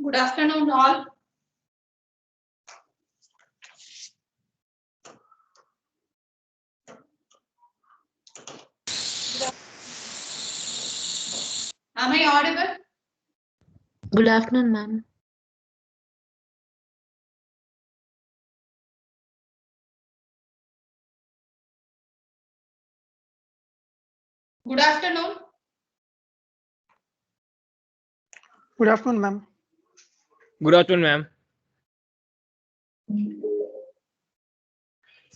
Good afternoon, all. Am I audible? Good afternoon, ma'am. Good afternoon. Good afternoon, ma'am. Good afternoon, ma'am.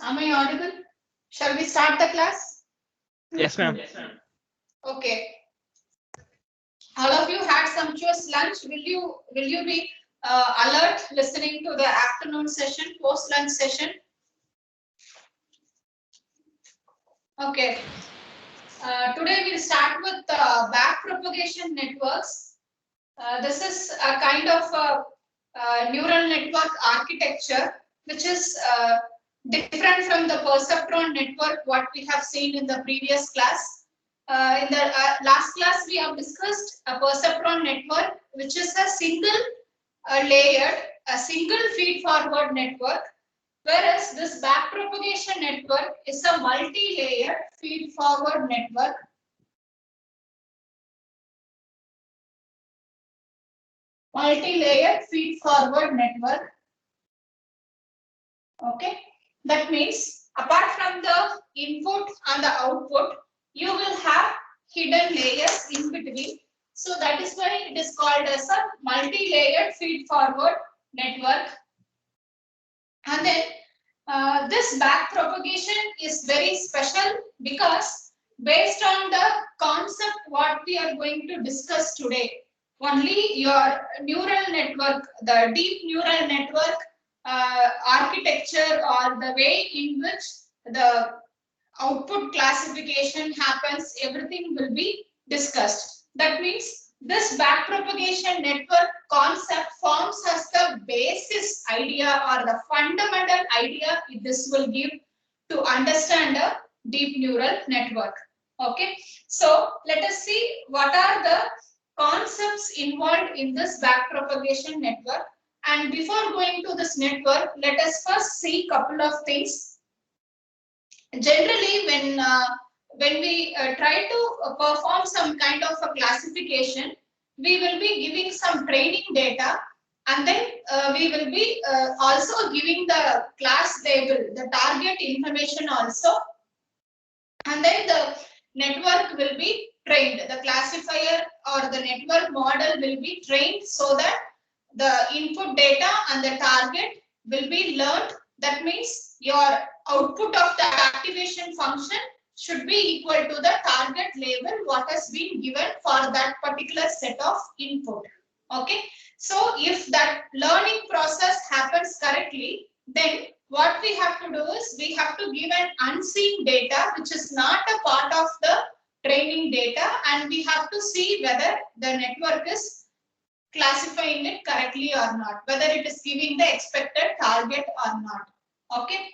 Am I audible? Shall we start the class? Yes, ma'am. Okay. All of you had sumptuous lunch. Will you be alert listening to the afternoon session, post lunch session? Okay. Today we'll start with backpropagation networks. This is a kind of neural network architecture which is different from the perceptron network what we have seen in the previous class. In the last class we have discussed a perceptron network which is a single layered, a single feed forward network, whereas this backpropagation network is a multi-layered feed forward network. Multi-layered feed forward network. Okay, that means apart from the input and the output, you will have hidden layers in between. So that is why it is called as a multi-layered feed forward network. And then this backpropagation is very special because based on the concept what we are going to discuss today, only your neural network, the deep neural network architecture or the way in which the output classification happens, everything will be discussed. That means this backpropagation network concept forms as the basis idea or the fundamental idea this will give to understand a deep neural network. Okay, so let us see what are the concepts involved in this backpropagation network. And before going to this network, let us first see a couple of things. Generally, when we try to perform some kind of a classification, we will be giving some training data, and then we will be also giving the class label, the target information also, and then the network will be trained. The classifier or the network model will be trained so that the input data and the target will be learned. That means your output of the activation function should be equal to the target label what has been given for that particular set of input. Okay, so if that learning process happens correctly, then what we have to do is we have to give an unseen data which is not a part of the training data, and we have to see whether the network is classifying it correctly or not, whether it is giving the expected target or not. Okay,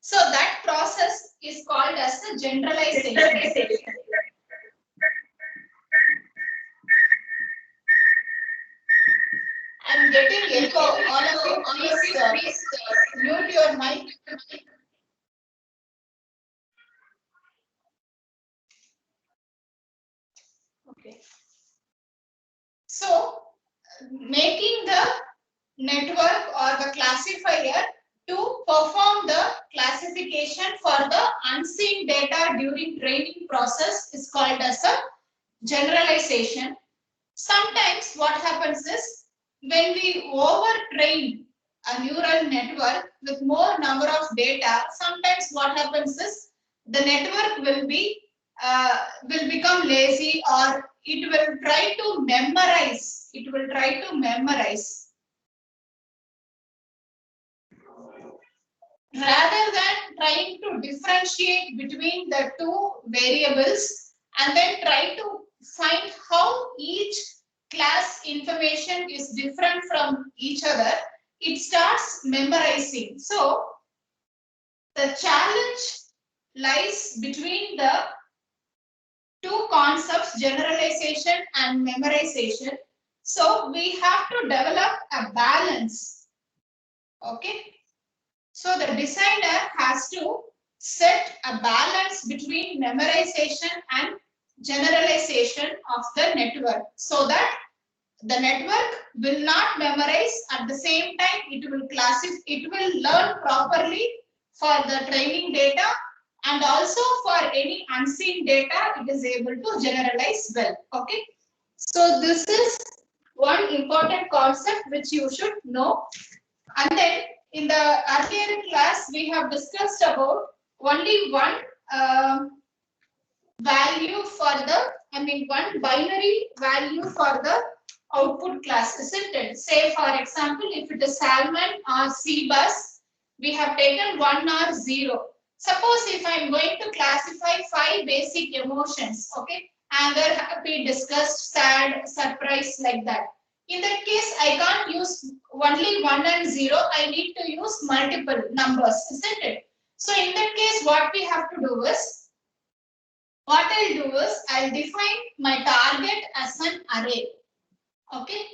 so that process is called as the generalization. I'm getting echo. All of you, please mute your mic. Okay. So, making the network or the classifier to perform the classification for the unseen data during training process is called as a generalization. Sometimes what happens is when we overtrain a neural network with more number of data, sometimes what happens is the network will become lazy, or it will try to memorize. It will try to memorize rather than trying to differentiate between the two variables and then try to find how each class information is different from each other. It starts memorizing. So the challenge lies between the two concepts, generalization and memorization. So we have to develop a balance. Okay. So the designer has to set a balance between memorization and generalization of the network so that the network will not memorize at the same time it will classify, it will learn properly for the training data, and also for any unseen data it is able to generalize well. Okay, so this is one important concept which you should know. And then in the earlier class we have discussed about only one value for the, one binary value for the output class, isn't it? Say for example, if it is Salmon or CBus, we have taken 1 or 0. Suppose if I am going to classify 5 basic emotions, okay, anger, happy, disgust, sad, surprise, like that. In that case, I can't use only 1 and 0. I need to use multiple numbers, isn't it? So in that case, what we have to do is, what I'll do is, I'll define my target as an array. Okay.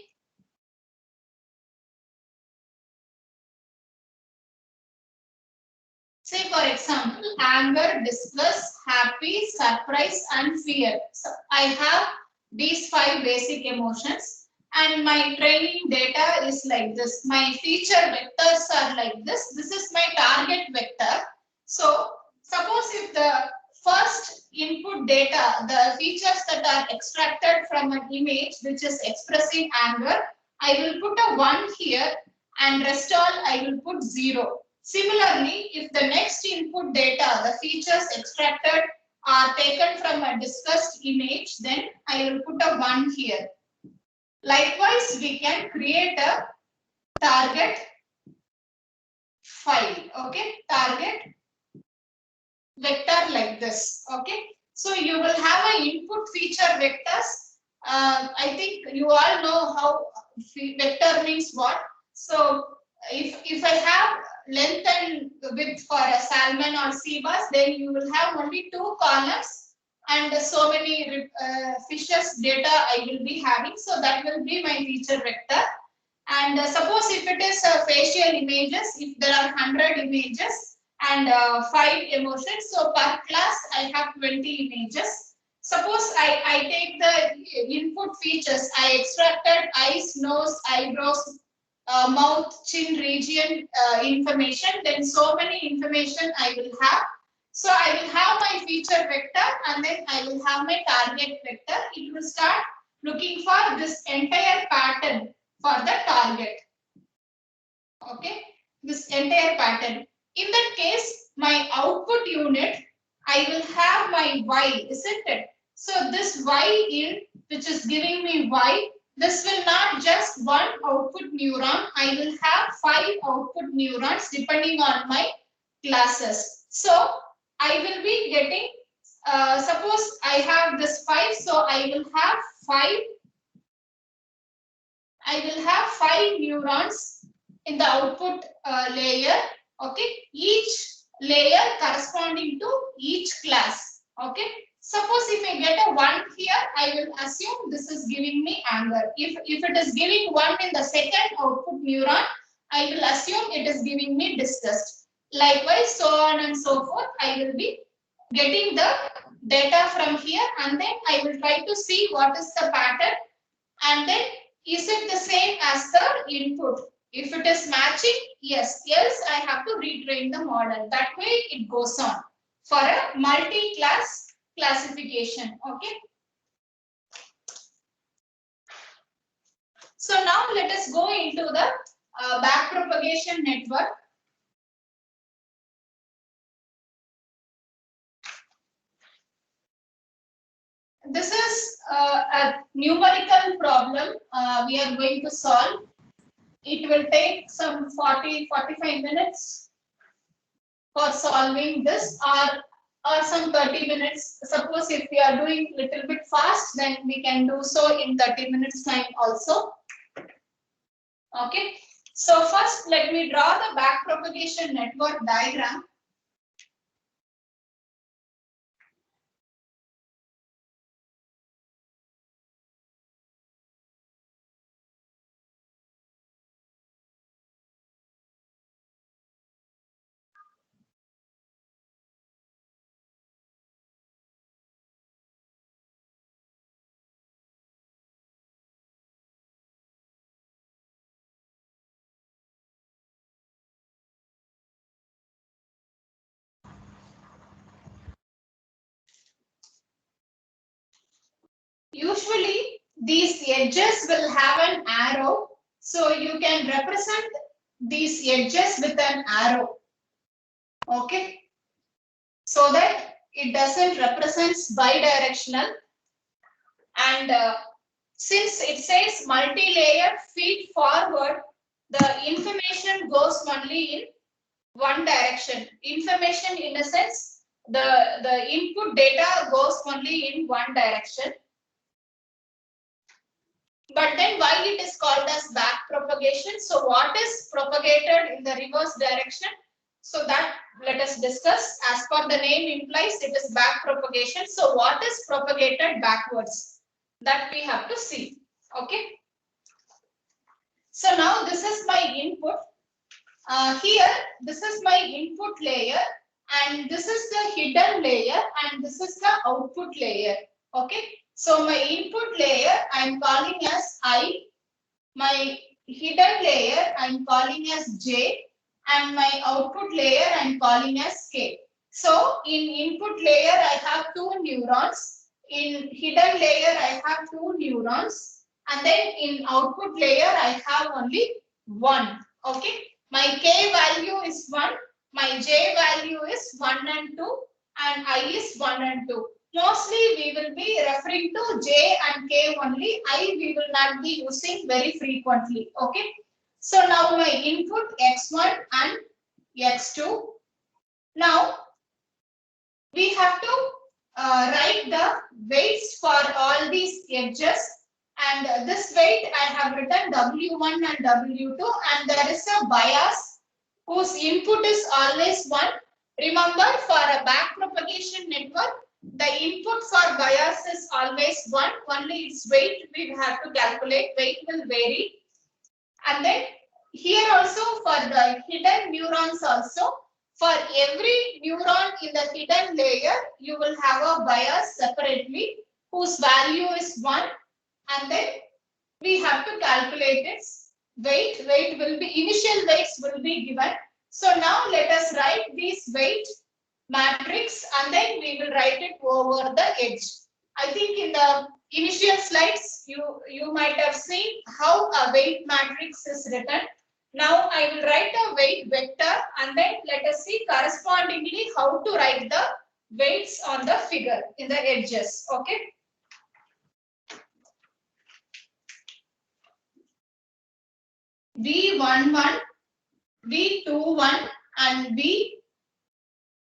Say for example, anger, disgust, happy, surprise, and fear. So I have these 5 basic emotions, and my training data is like this. My feature vectors are like this. This is my target vector. So suppose if the first input data, the features that are extracted from an image which is expressing anger, I will put a 1 here, and rest all I will put 0. Similarly, if the next input data, the features extracted are taken from a discussed image, then I will put a 1 here. Likewise, we can create a target file, okay, target vector like this, okay. So you will have an input feature vectors. I think you all know how vector means what. So if I have length and width for a Salmon or CBus, then you will have only 2 columns and so many fishes data I will be having. So that will be my feature vector. And suppose if it is facial images, if there are 100 images and 5 emotions, so per class I have 20 images. Suppose I take the input features, I extracted eyes, nose, eyebrows, mouth, chin region information, then so many information I will have. So I will have my feature vector, and then I will have my target vector. It will start looking for this entire pattern for the target. Okay, this entire pattern. In that case, my output unit, I will have my Y, isn't it? So this Y in, which is giving me Y, this will not just one output neuron. I will have 5 output neurons depending on my classes. So I will be getting, suppose I have this 5, so I will have 5 neurons in the output layer. Okay, each layer corresponding to each class. Okay, suppose if I get a 1 here, I will assume this is giving me anger. If it is giving 1 in the second output neuron, I will assume it is giving me disgust. Likewise, so on and so forth, I will be getting the data from here, and then I will try to see what is the pattern, and then is it the same as the input. If it is matching, yes, else I have to retrain the model. That way it goes on for a multi-class classification. Okay. So now let us go into the backpropagation network. This is a numerical problem we are going to solve. It will take some 40-45 minutes for solving this, or some 30 minutes. Suppose if we are doing little bit fast, then we can do so in 30 minutes time also. Okay. So first let me draw the backpropagation network diagram. usually these edges will have an arrow. So you can represent these edges with an arrow. Okay. So that it doesn't represent bidirectional. And since it says multi-layer feed forward, the information goes only in one direction. Information in a sense, the input data goes only in one direction. But then why it is called as back propagation? So what is propagated in the reverse direction? So that let us discuss. As per the name implies, it is back propagation. So what is propagated backwards? That we have to see. Okay. So now this is my input. Here, this is my input layer, and this is the hidden layer, and this is the output layer. Okay. So my input layer I am calling as I, my hidden layer I am calling as J, and my output layer I am calling as K. So in input layer I have 2 neurons, in hidden layer I have 2 neurons, and then in output layer I have only 1. Okay. My K value is 1, my J value is 1 and 2, and I is 1 and 2. Mostly we will be referring to J and K only. I we will not be using very frequently. Okay. So now my input X1 and X2. Now we have to write the weights for all these edges. And this weight I have written W1 and W2, and there is a bias whose input is always 1. Remember, for a back propagation network, the input for bias is always 1. Only its weight we have to calculate. Weight will vary. And then here also for the hidden neurons also, for every neuron in the hidden layer, you will have a bias separately whose value is 1. And then we have to calculate its weight. Weight will be, initial weights will be given. So now let us write this weight matrix, and then we will write it over the edge. I think in the initial slides, you might have seen how a weight matrix is written. Now I will write a weight vector, and then let us see correspondingly how to write the weights on the figure in the edges. Okay. V11, V21 and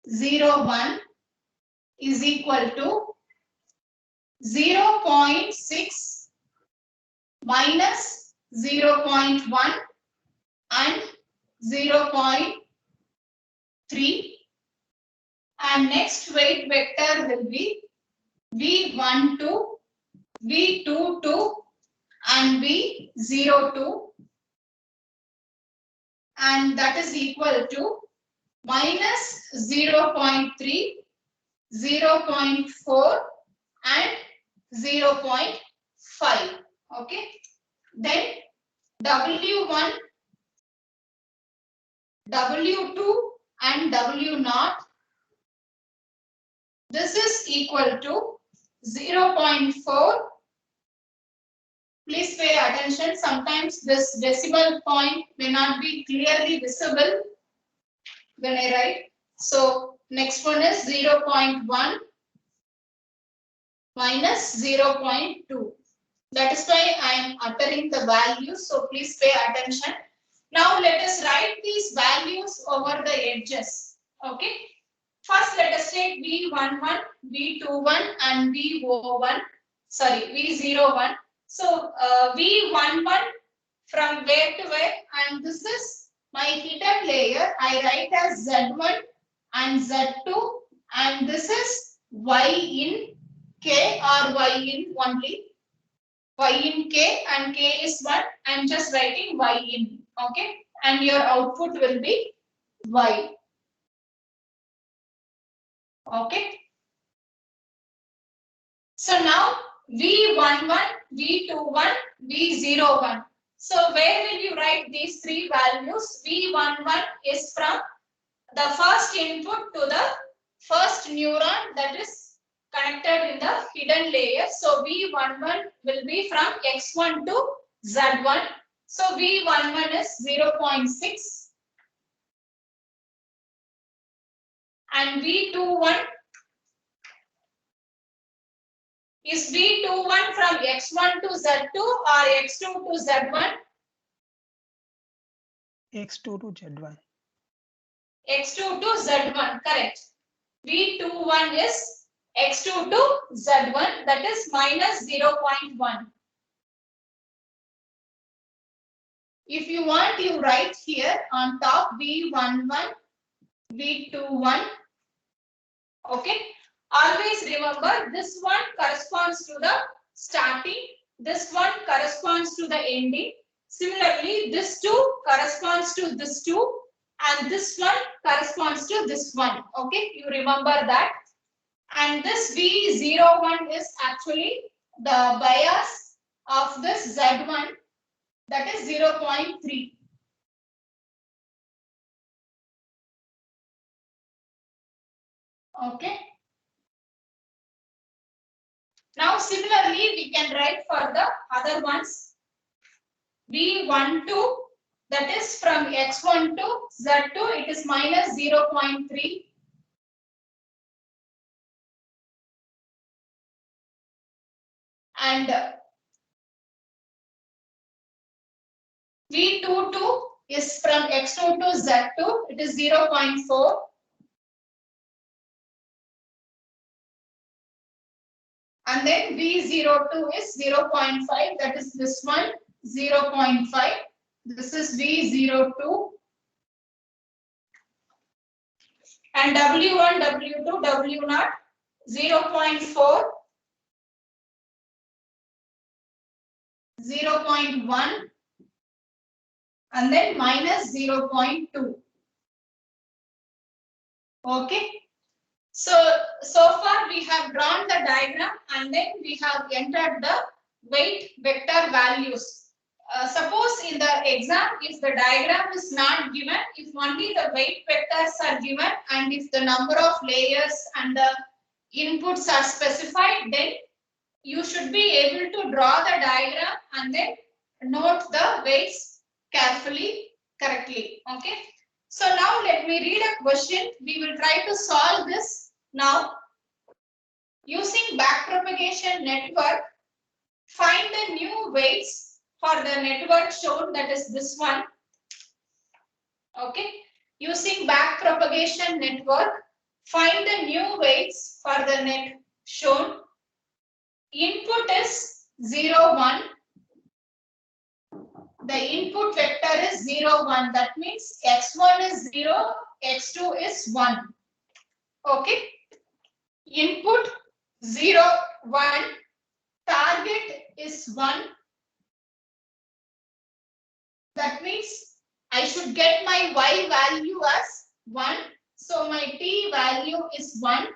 V01 is equal to 0.6 minus 0.1 and 0.3, and next weight vector will be V12, V22 and V02, and that is equal to minus 0.3, 0.4 and 0.5. Okay. Then W1, W2 and W0, this is equal to 0.4. Please pay attention. Sometimes this decimal point may not be clearly visible when I write. So next one is 0.1 minus 0.2. That is why I am uttering the values. So please pay attention. Now let us write these values over the edges. Okay. First let us take V11, V21 and V01. Sorry, V01. So V11 from where to where, and this is my hidden layer. I write as Z1 and Z2, and this is Y in K or Y in only. Y in K, and K is 1. I'm just writing Y in. Okay. And your output will be Y. Okay. So now V11, V21, V01. So where will you write these 3 values? V11 is from the first input to the first neuron, that is connected in the hidden layer. So V11 will be from X1 to Z1. So V11 is 0.6 and V21 is V21 from X1 to Z2 or X2 to Z1? X2 to Z1. X2 to Z1, correct. V21 is X2 to Z1, that is minus 0.1. If you want, you write here on top V11, V21. Okay. Always remember this one corresponds to the starting, this one corresponds to the ending. Similarly, this two corresponds to this two, and this one corresponds to this one. Okay, you remember that. And this V01 is actually the bias of this Z1, that is 0.3. Okay. Now similarly, we can write for the other ones. V12, that is from X1 to Z2, it is minus 0.3. And V22 is from X2 to Z2, it is 0.4. And then V02 is 0.5, that is this one, 0.5. This is V02. And W1, W2, W0, 0.4, 0.1, and then minus 0.2. Okay. So far we have drawn the diagram and then we have entered the weight vector values. Suppose in the exam, if the diagram is not given, if only the weight vectors are given and if the number of layers and the inputs are specified, then you should be able to draw the diagram and then note the weights carefully, correctly. Okay. So now let me read a question. We will try to solve this now. Using backpropagation network, find the new weights for the network shown, that is this one. Okay. Using backpropagation network, find the new weights for the net shown. Input is 0, 1. The input vector is 0, 1. That means x1 is 0, x2 is 1. Okay. Input 0, 1. Target is 1. That means I should get my y value as 1. So my t value is 1.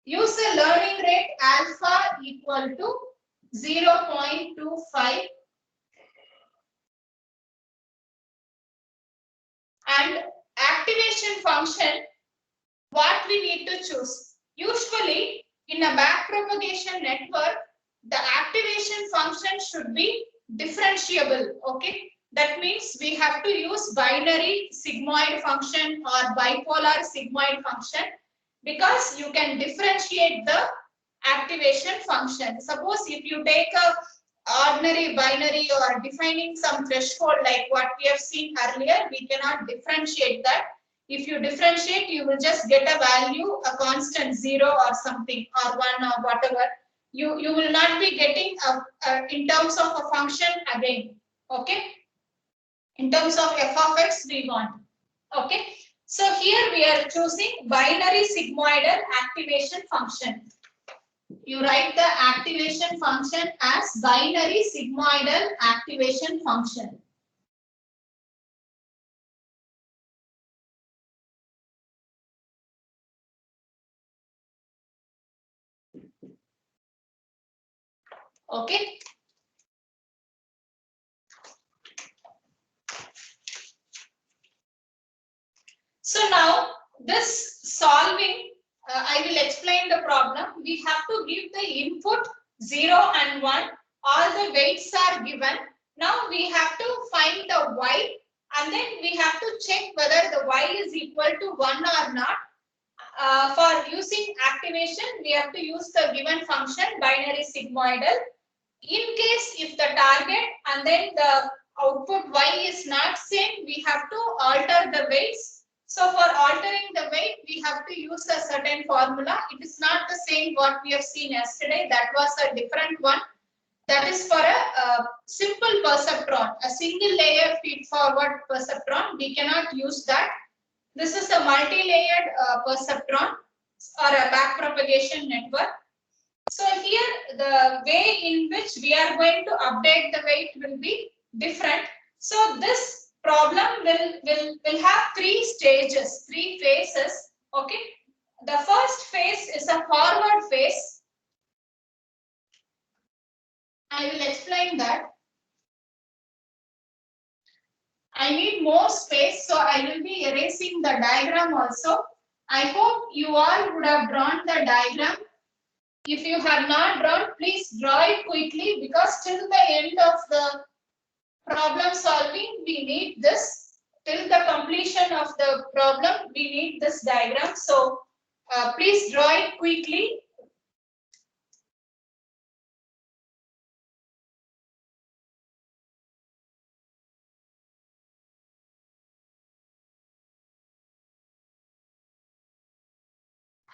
Use a learning rate alpha equal to 0.25. And activation function, what we need to choose. Usually in a backpropagation network, the activation function should be differentiable. Okay, that means we have to use binary sigmoid function or bipolar sigmoid function, because you can differentiate the activation function. Suppose if you take a ordinary binary or defining some threshold like what we have seen earlier, we cannot differentiate that. If you differentiate, you will just get a value, a constant 0 or something, or 1 or whatever. You will not be getting in terms of a function again. Okay. In terms of f of x, we want. Okay. So here we are choosing binary sigmoidal activation function. You write the activation function as binary sigmoidal activation function. Okay. So now this solving, I will explain the problem. We have to give the input 0 and 1. All the weights are given. Now we have to find the y, and then we have to check whether the y is equal to 1 or not. For using activation, we have to use the given function binary sigmoidal. In case if the target and then the output y is not same, we have to alter the weights. So for altering the weight, we have to use a certain formula. It is not the same what we have seen yesterday. That was a different one. That is for a simple perceptron, a single layer feed-forward perceptron. We cannot use that. This is a multi-layered perceptron or a backpropagation network. So here the way in which we are going to update the weight will be different. So this problem will have 3 stages, 3 phases. Okay. The first phase is a forward phase. I will explain that. I need more space, so I will be erasing the diagram also. I hope you all would have drawn the diagram. If you have not drawn, please draw it quickly, because till the end of the problem solving, we need this. Till the completion of the problem, we need this diagram. So please draw it quickly.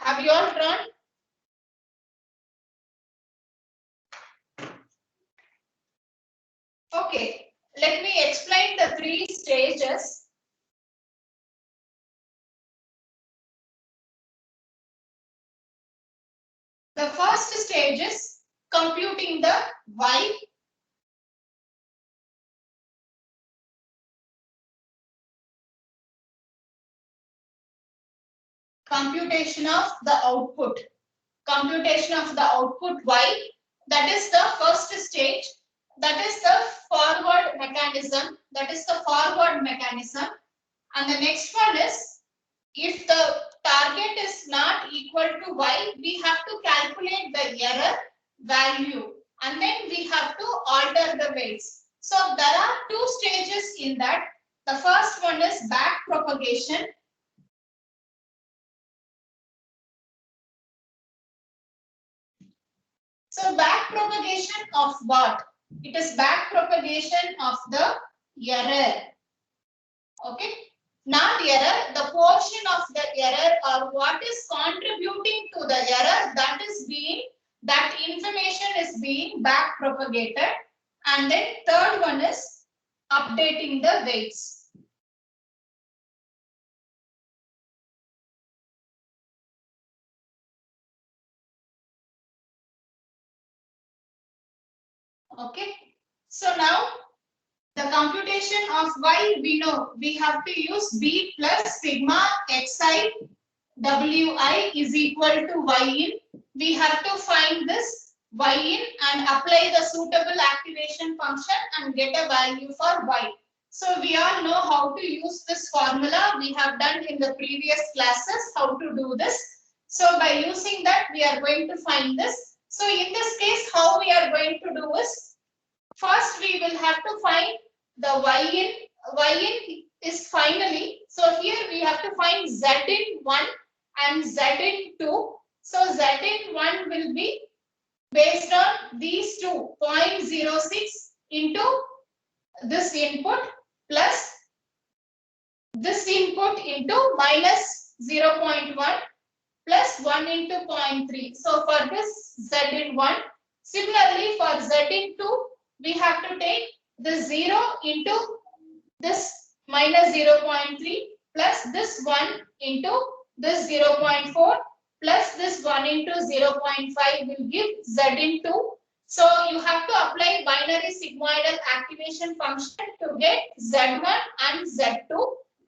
Have you all drawn? Okay, let me explain the 3 stages. The first stage is computing the y. Computation of the output. Computation of the output y. That is the first stage. That is the forward mechanism. That is the forward mechanism. And the next one is, if the target is not equal to y, we have to calculate the error value, and then we have to alter the weights. So there are 2 stages in that. The first one is back propagation. So back propagation of what? It is back propagation of the error. Okay. Not error, the portion of the error or what is contributing to the error, that information is being back propagated. And then third one is updating the weights. Okay. So now the computation of y, we know we have to use b plus sigma xi wi is equal to y in. We have to find this y in and apply the suitable activation function and get a value for y. So we all know how to use this formula. We have done in the previous classes how to do this. So by using that, we are going to find this. So in this case, how we are going to do is, first we will have to find the y in. Y in is finally, so here we have to find z in 1 and z in 2. So z in 1 will be based on these two, 0.06 into this input plus this input into minus 0.1 plus 1 into 0.3. So for this z in 1, similarly for z in 2, we have to take the 0 into this minus 0.3 plus this 1 into this 0.4 plus this 1 into 0.5 will give z in 2. So you have to apply binary sigmoidal activation function to get z1 and z2,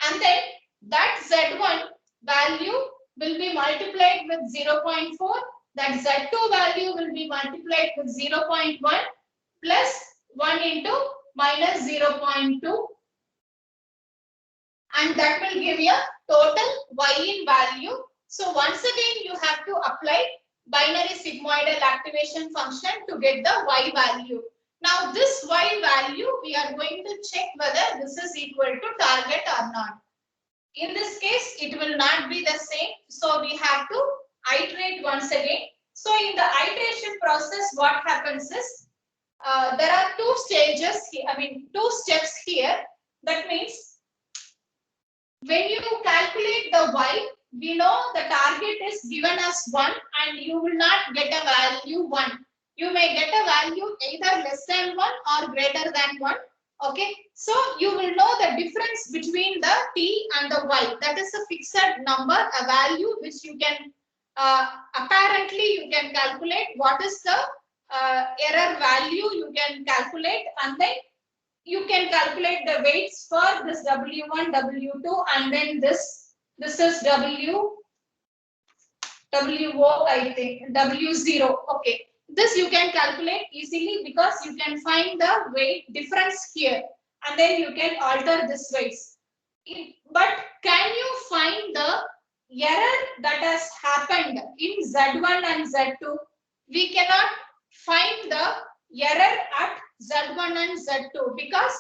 and then that z1 value will be multiplied with 0.4, that z2 value will be multiplied with 0.1 plus 1 into minus 0.2, and that will give you a total y in value. So once again, you have to apply binary sigmoidal activation function to get the y value. Now this y value, we are going to check whether this is equal to target or not. In this case, it will not be the same. So we have to iterate once again. So in the iteration process, what happens is, there are two stages here, two steps here. That means when you calculate the y, we know the target is given as 1 and you will not get a value 1. You may get a value either less than 1 or greater than 1. Okay, so you will know the difference between the t and the y. That is a fixed number, a value which you can apparently you can calculate what is the error value you can calculate, and then you can calculate the weights for this W1, W2, and then this is WO, I think, W0. Okay. This you can calculate easily because you can find the weight difference here and then you can alter this weights. But can you find the error that has happened in Z1 and Z2? We cannot find the error at Z1 and Z2 because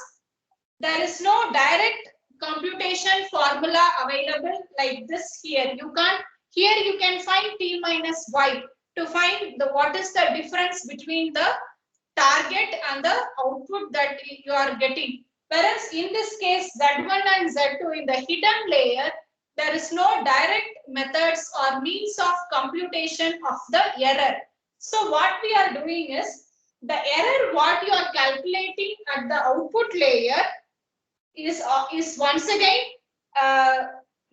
there is no direct computation formula available like this here. You can't, here you can find t minus y to find the what is the difference between the target and the output that you are getting. Whereas in this case, Z1 and Z2 in the hidden layer, there is no direct methods or means of computation of the error. So what we are doing is, the error what you are calculating at the output layer is once again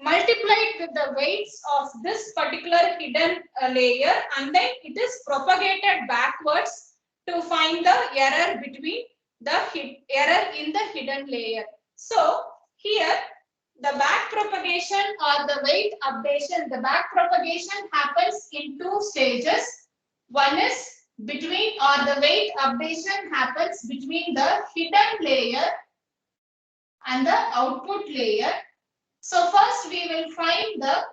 multiplied with the weights of this particular hidden layer, and then it is propagated backwards to find the error between the error in the hidden layer. So here the back propagation or the weight updation, the back propagation happens in two stages. One is between, or the weight updation happens between the hidden layer and the output layer. So first we will find the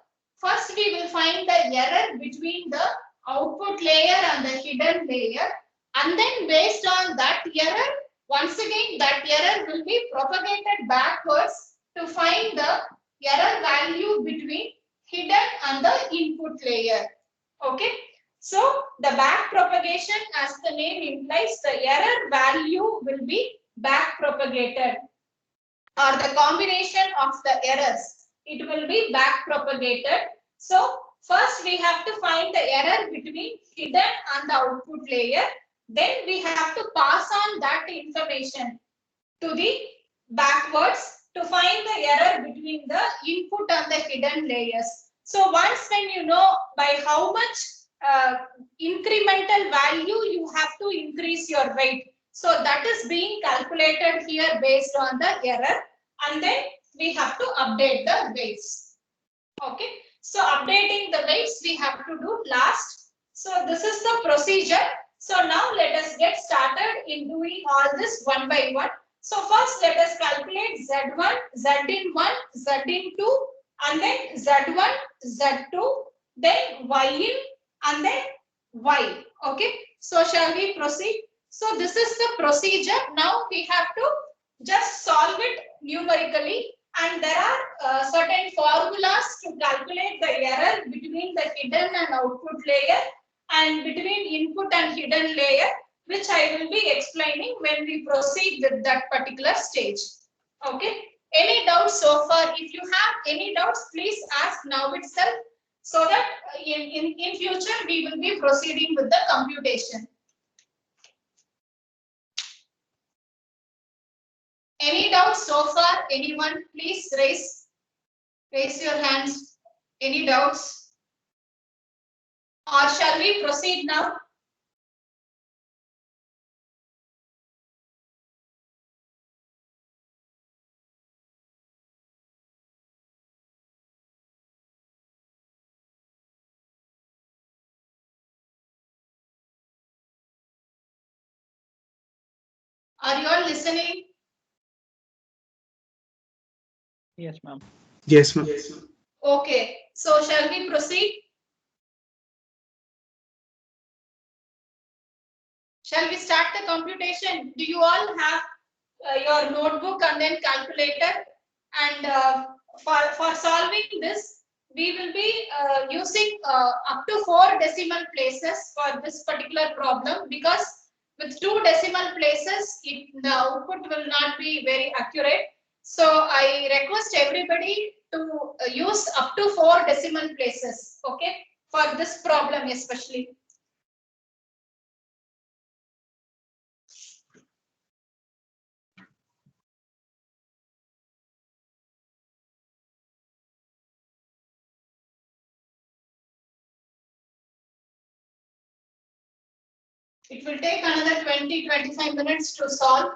error between the output layer and the hidden layer, and then based on that error, once again that error will be propagated backwards to find the error value between hidden and the input layer. Okay, so the back propagation, as the name implies, the error value will be back propagated, or the combination of the errors, it will be back propagated. So first we have to find the error between hidden and the output layer. Then we have to pass on that information to the backwards to find the error between the input and the hidden layers. So once when you know by how much incremental value you have to increase your weight, so that is being calculated here based on the error, and then we have to update the weights. Okay, so updating the weights we have to do last. So this is the procedure. So now let us get started in doing all this one by one. So first let us calculate Z1, Z in 1, Z in 2, and then Z1, Z2, then Y in, and then Y. Okay, so shall we proceed? So this is the procedure. Now we have to just solve it numerically, and there are certain formulas to calculate the error between the hidden and output layer and between input and hidden layer, which I will be explaining when we proceed with that particular stage. Okay, any doubts so far? If you have any doubts, please ask now itself, so that in future we will be proceeding with the computation. Any doubts so far? Anyone? Please raise your hands. Any doubts? Or shall we proceed now? Are you all listening? Yes, ma'am. Yes, ma'am. Okay, so shall we proceed? Shall we start the computation? Do you all have your notebook and then calculator? And for solving this, we will be using up to 4 decimal places for this particular problem, because with 2 decimal places, the output will not be very accurate. So I request everybody to use up to 4 decimal places, okay, for this problem especially. It will take another 20-25 minutes to solve.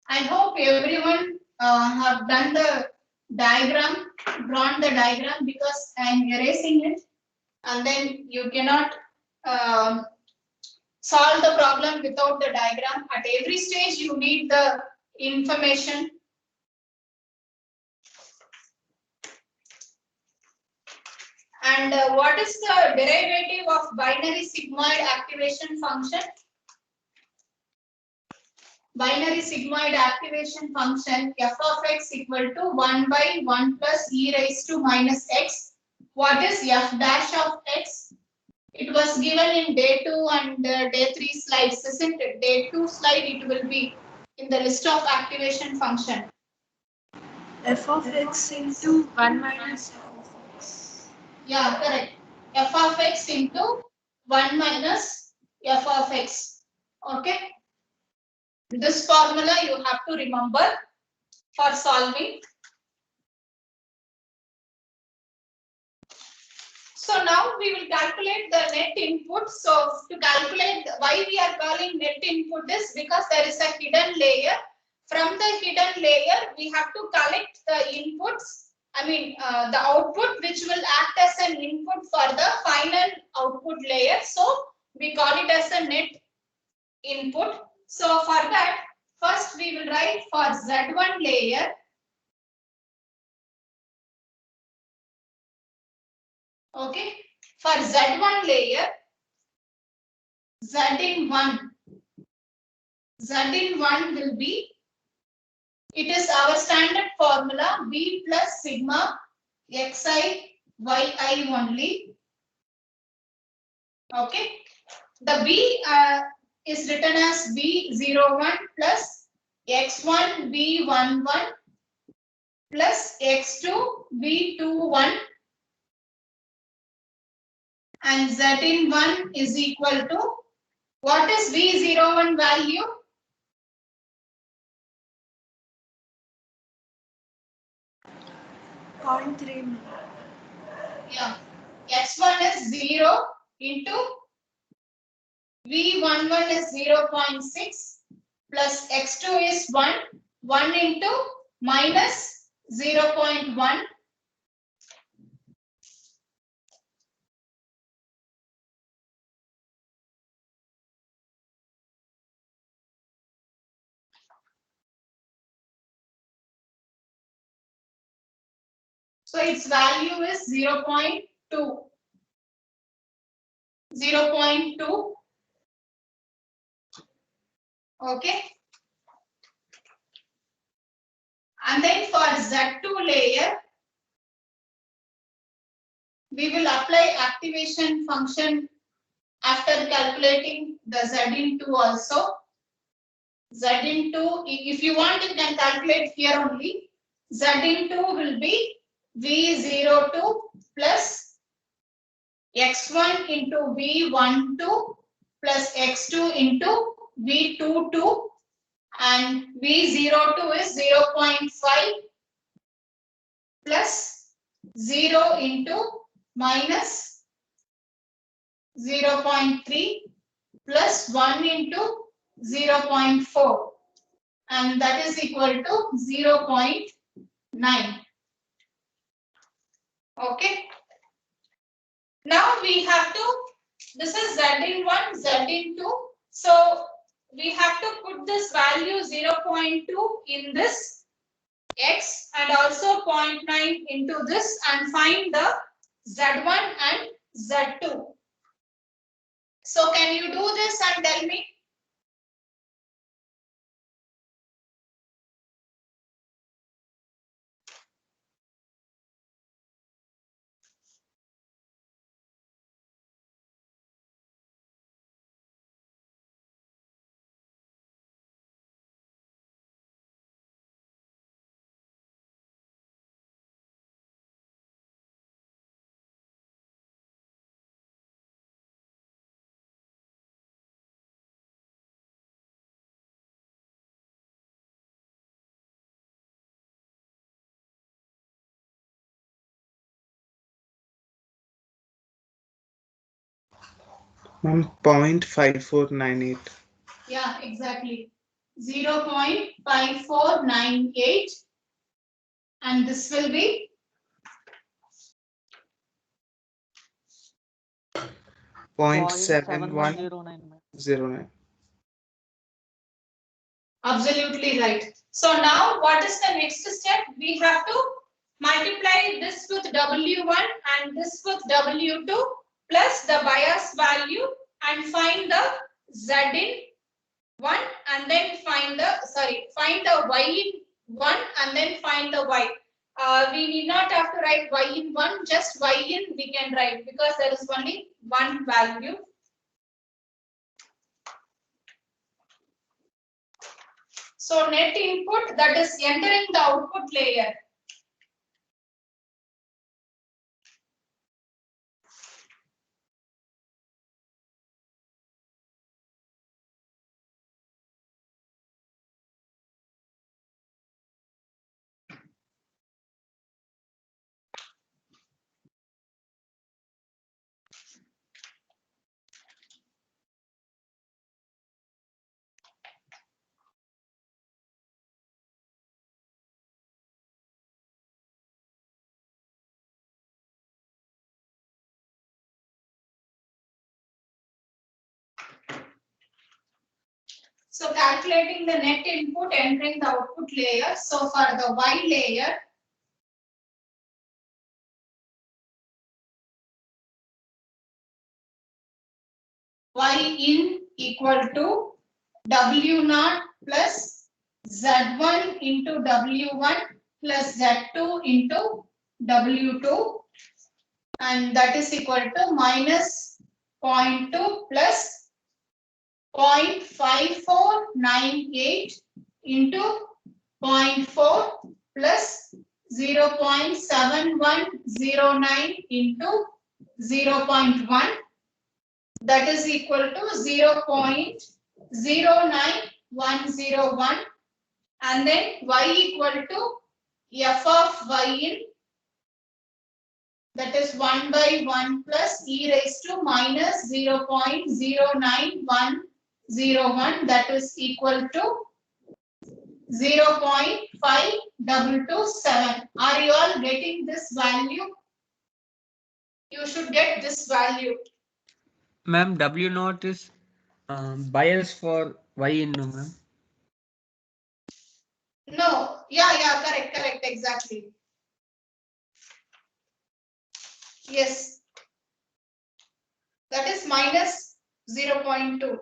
I hope everyone have done the diagram, drawn the diagram, because I am erasing it, and then you cannot solve the problem without the diagram. At every stage, you need the information. And what is the derivative of binary sigmoid activation function? Binary sigmoid activation function f of x equal to 1 by 1 plus e raised to minus x. What is f dash of x? It was given in day 2 and day 3 slides, isn't it? Day 2 slide, it will be in the list of activation function. F of x into 1 minus f of x. Yeah, correct. F of x into 1 minus f of x. Okay. This formula you have to remember for solving. So now we will calculate the net input. So to calculate why we are calling net input is because there is a hidden layer. From the hidden layer, we have to collect the inputs. I mean the output, which will act as an input for the final output layer. So we call it as a net input. So for that, first we will write for Z1 layer. Okay, for Z1 layer, Z in 1 will be, it is our standard formula, B plus sigma xi yi only. Okay, the B is written as B01 plus x1 B11 plus x2 B21, and Z in 1 is equal to, what is B01 value? Point 3. Yeah, x1 is 0 into V11 is 0.6 plus x2 is 1 into minus 0.1. So its value is 0.2. 0.2. Okay. And then for Z2 layer, we will apply activation function after calculating the Z in 2 also. Z in 2, if you want, you can calculate here only. Z in 2 will be V02 plus x1 into V12 plus x2 into V22, and V02 is 0.5 plus 0 into minus 0.3 plus 1 into 0.4, and that is equal to 0.9. Okay. Now we have to, this is Z in 1, Z in 2. So we have to put this value 0.2 in this X and also 0.9 into this and find the Z1 and Z2. So can you do this and tell me? Ma'am, 0.5498. Yeah, exactly. 0.5498 and this will be 0.7109. absolutely right. So now what is the next step? We have to multiply this with W1 and this with W2 plus the bias value and find the Z in 1 and then find the, find the Y in 1 and then find the Y. We need not have to write Y in 1, just Y in we can write because there is only one value. So net input, that is entering the output layer. So calculating the net input, entering the output layer. So for the Y layer, Y in equal to W0 plus Z1 into W1 plus Z2 into W2 and that is equal to minus 0.2 plus 0.5498 into 0.4 plus 0.7109 into 0.1 that is equal to 0.09101 and then Y equal to F of Y in that is 1 by 1 plus e raised to minus 0.09101 that is equal to 0.5227. Are you all getting this value? You should get this value. Ma'am, W naught is bias for Y in, no, ma'am. No, yeah, correct, exactly. Yes, that is minus 0.2.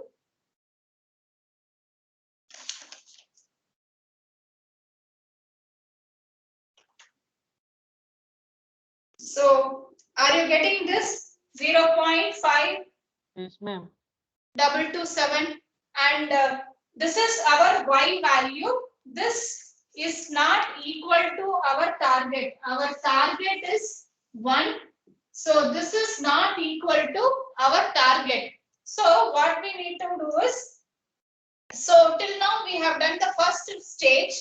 So, are you getting this 0.5? Yes, ma'am. 227 and this is our Y value. This is not equal to our target. Our target is 1. So this is not equal to our target. So what we need to do is, so till now we have done the first stage.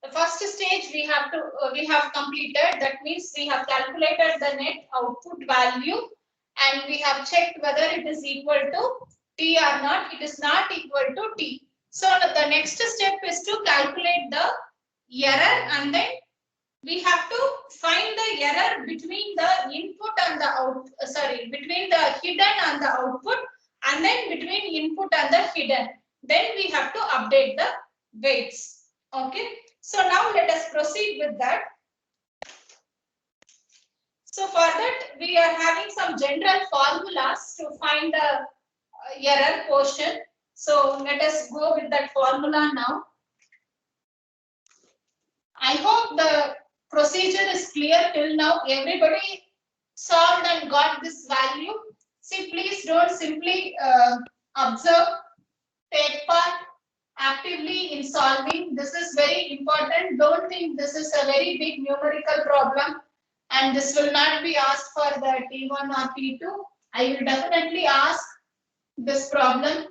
The first stage we have completed. That means we have calculated the net output value and we have checked whether it is equal to T or not. It is not equal to T. So the next step is to calculate the error and then we have to find the error between the input and the between the hidden and the output, and then between input and the hidden. Then we have to update the weights. Okay. So now let us proceed with that. So for that, we are having some general formulas to find the error portion. So let us go with that formula now. I hope the procedure is clear till now. Everybody solved and got this value. See, please don't simply observe, take part actively in solving. This is very important. Don't think this is a very big numerical problem and this will not be asked for the T1 or T2. I will definitely ask this problem.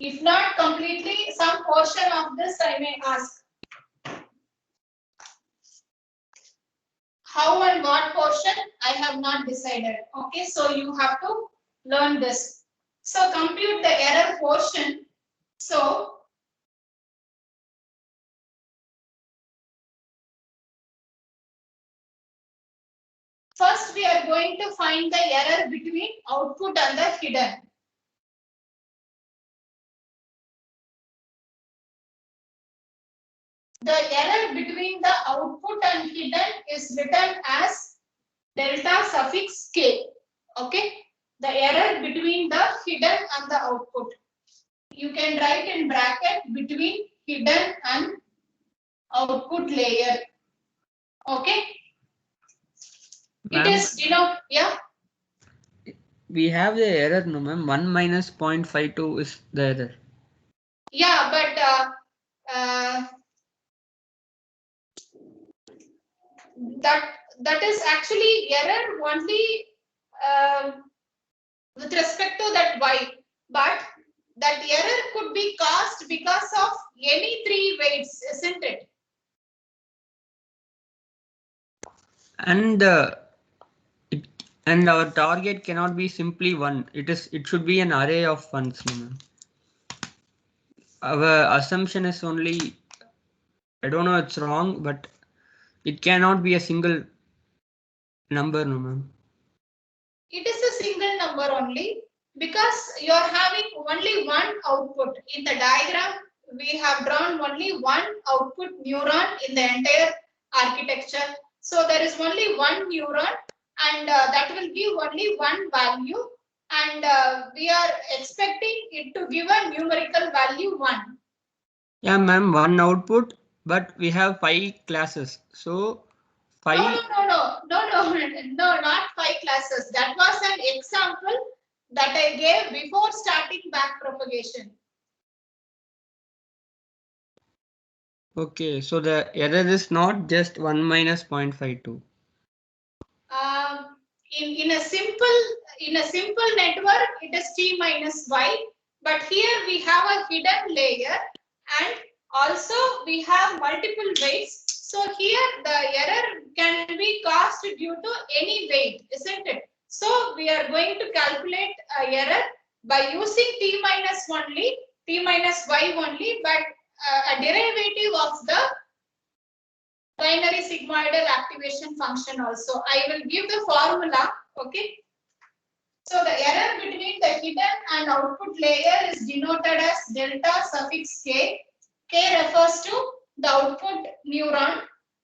If not completely, some portion of this I may ask. How and what portion I have not decided. Okay, so you have to learn this. So compute the error portion. So first we are going to find the error between output and the hidden. The error between the output and hidden is written as delta suffix k. Okay, the error between the hidden and the output. You can write in bracket between hidden and output layer. Okay. It is, yeah. We have the error, no ma'am. 1 minus 0.52 is the error. Yeah, but that is actually error only with respect to that y, but that error could be caused because of any three weights, isn't it? And and our target cannot be simply one. It should be an array of ones, no ma'am. Our assumption is only, I don't know, it's wrong, but it cannot be a single number, no ma'am. It is a single number only because you are having only one output. In the diagram, we have drawn only one output neuron in the entire architecture. So there is only one neuron and that will give only one value, and we are expecting it to give a numerical value 1. Yeah, ma'am, one output, but we have 5 classes. So 5. No, not 5 classes. That was an example that I gave before starting back propagation. Okay, so the error is not just 1 minus 0.52. In a simple network, it is t minus y. But here we have a hidden layer, and also we have multiple weights. So here the error can be caused due to any weight, isn't it? So we are going to calculate error by using t minus y only, but a derivative of the binary sigmoidal activation function also. I will give the formula. Okay. So the error between the hidden and output layer is denoted as delta suffix k. K refers to the output neuron.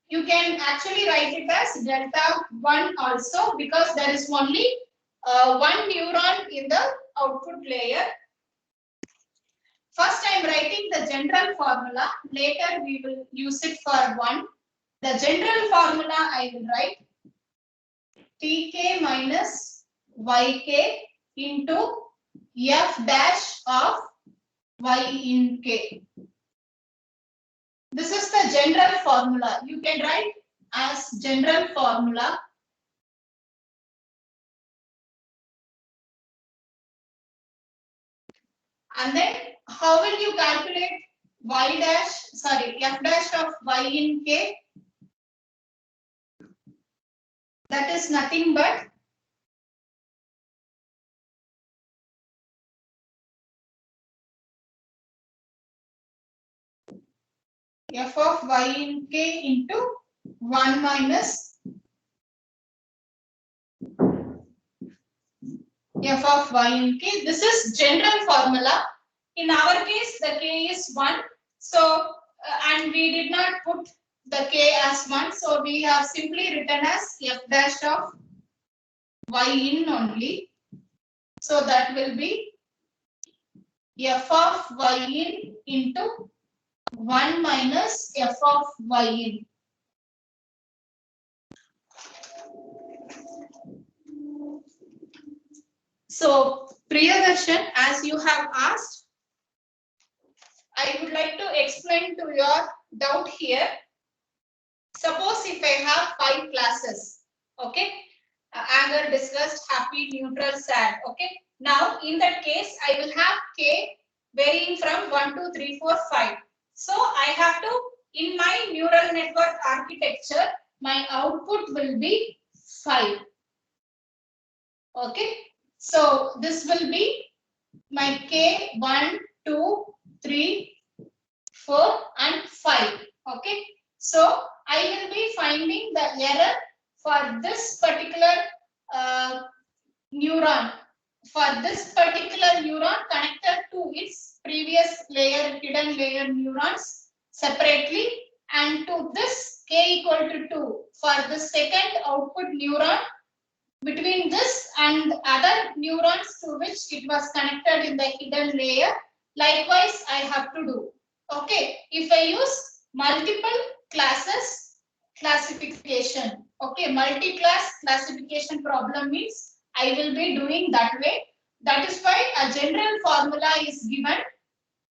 You can actually write it as delta 1 also because there is only one neuron in the output layer. First I am writing the general formula. Later we will use it for one. The general formula I will write Tk minus Yk into F dash of Y in K. This is the general formula. You can write as general formula. And then how will you calculate F dash of Y in K? That is nothing but f of y in k into 1 minus f of y in k. This is general formula. In our case, the k is 1. So, and we did not put the k as 1. So, we have simply written as f dash of y in only. So, that will be f of y in into 1 minus f of y in. So, Priyadarshan, as you have asked, I would like to explain to your doubt here. Suppose if I have 5 classes, okay? Anger, disgust, happy, neutral, sad, okay? Now, in that case, I will have k varying from 1, 2, 3, 4, 5. So, I have to, in my neural network architecture, my output will be 5. Okay? So, this will be my k 1, 2, 3, 4 and 5. Okay. So I will be finding the error for this particular neuron. For this particular neuron connected to its previous layer, hidden layer neurons separately, and to this k equal to 2 for the second output neuron between this and other neurons to which it was connected in the hidden layer. Likewise, I have to do. Okay, if I use multiple classes classification, okay, multi-class classification problem means I will be doing that way. That is why a general formula is given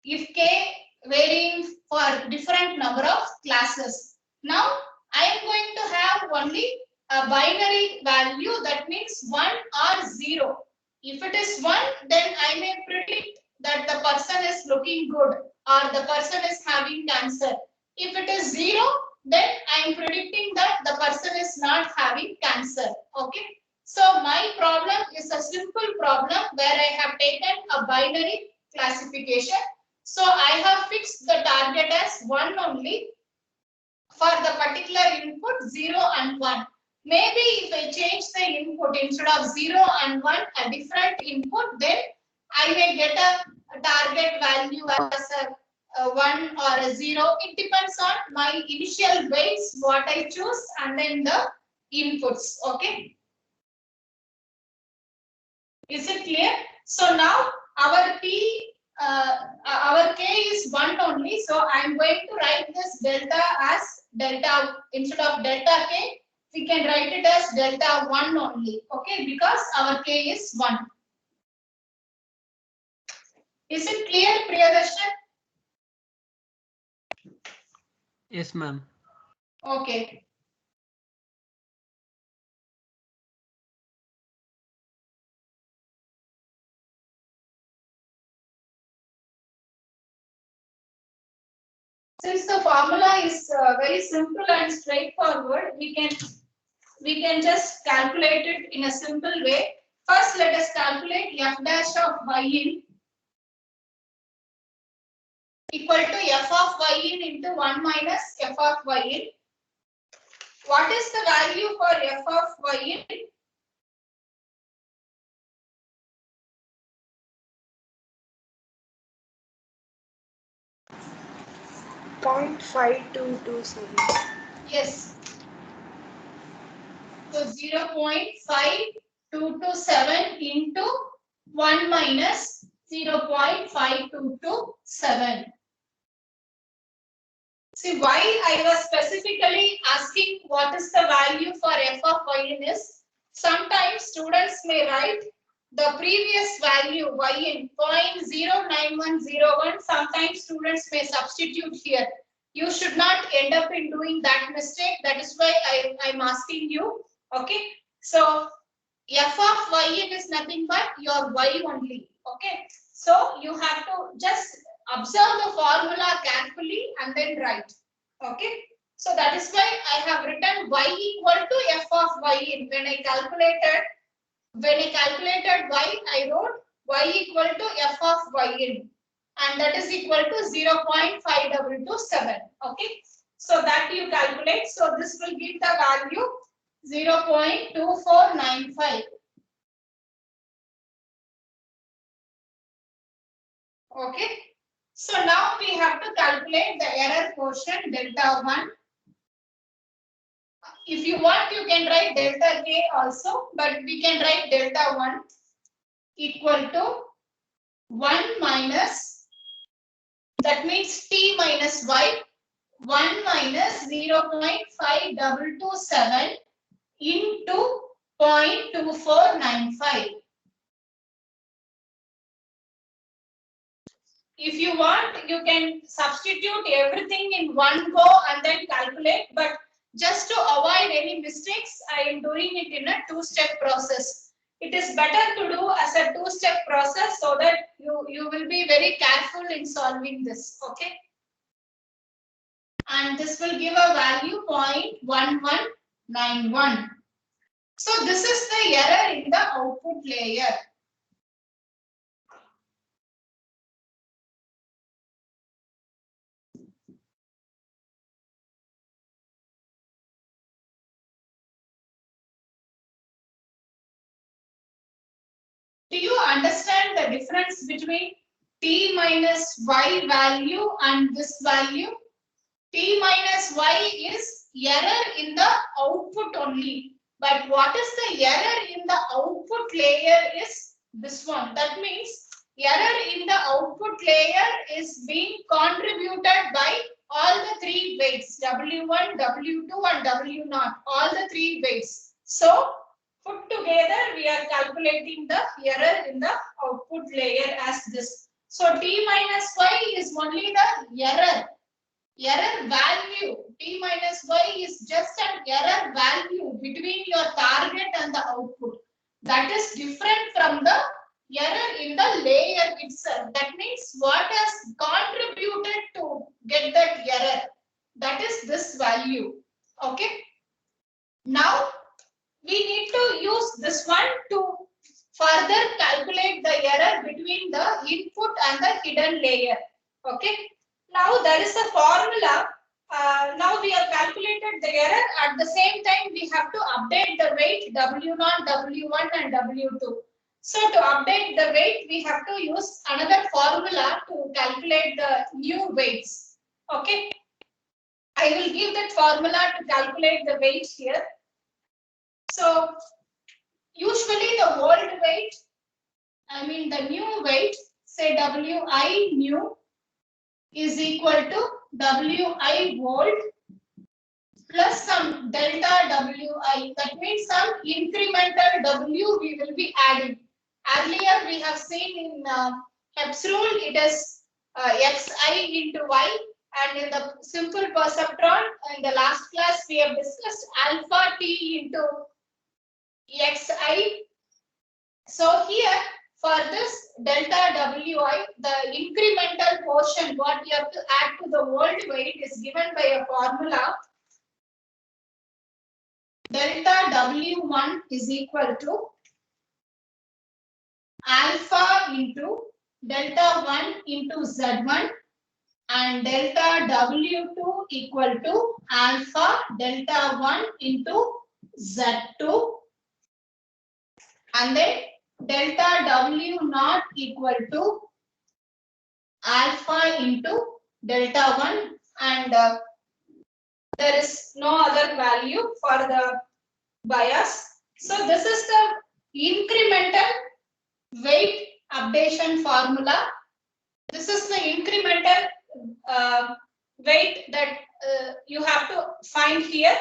if k varying for different number of classes. Now, I am going to have only a binary value, that means 1 or 0. If it is 1, then I may predict that the person is looking good or the person is having cancer. If it is 0, then I am predicting that the person is not having cancer. Okay. So my problem is a simple problem where I have taken a binary classification. So I have fixed the target as 1 only for the particular input 0 and 1. Maybe if I change the input instead of 0 and 1, a different input, then I may get a target value as a 1 or a 0. It depends on my initial weights, what I choose, and then the inputs. Okay. Is it clear? So now our our k is 1 only. So I am going to write this delta as delta, instead of delta k, we can write it as delta 1 only. Okay, because our k is 1. Is it clear, Priyadarshan? Yes, ma'am. Okay. Since the formula is very simple and straightforward, we can just calculate it in a simple way. First, let us calculate f dash of y in equal to f of y in into 1 minus f of y in. What is the value for f of y in? Point 5227. Yes. So 0.5227 into 1 minus 0.5227. See, why I was specifically asking what is the value for f of y in is, sometimes students may write the previous value y in 0.09101. Sometimes students may substitute here. You should not end up in doing that mistake. That is why I'm asking you. Okay. So f of y in is nothing but your y only. Okay. So you have to just observe the formula carefully and then write. Okay. So that is why I have written y equal to f of y in. When I calculated y, I wrote y equal to f of y in. and that is equal to 0.5227. Okay, so that you calculate. So this will give the value 0.2495. Okay, so now we have to calculate the error quotient delta 1. If you want, you can write delta k also, but we can write delta 1 equal to 1 minus, that means t minus y, 1 minus 0.5227 into 0.2495. If you want, you can substitute everything in one go and then calculate, but just to avoid any mistakes, I am doing it in a two-step process. It is better to do as a two-step process so that you will be very careful in solving this. Okay. And this will give a value 0.1191. So this is the error in the output layer. Do you understand the difference between t minus y value and this value? T minus y is error in the output only. But what is the error in the output layer is this one. That means error in the output layer is being contributed by all the three weights, W1, W2 and W0, all the three weights. So put together, we are calculating the error in the output layer as this. So T minus y is only the error value. T minus y is just an error value between your target and the output. That is different from the error in the layer itself. That means what has contributed to get that error. That is this value. Okay. Now we need to use this one to further calculate the error between the input and the hidden layer. Okay. Now there is a formula. Now we have calculated the error. At the same time, we have to update the weight W0, W1 and W2. So to update the weight, we have to use another formula to calculate the new weights. Okay. I will give that formula to calculate the weight here. So usually the old weight, the new weight, say Wi new is equal to Wi volt plus some delta Wi. That means some incremental W we will be adding. Earlier we have seen in Hebb's rule it is Xi into Y, and in the simple perceptron in the last class we have discussed alpha T into Xi. So here for this delta Wi, the incremental portion what you have to add to the volt weight is given by a formula. Delta W1 is equal to alpha into delta 1 into Z1 and delta W2 equal to alpha delta 1 into Z2 and then delta W0 equal to alpha into delta 1 and there is no other value for the bias. So this is the incremental weight updation formula. This is the incremental weight that you have to find here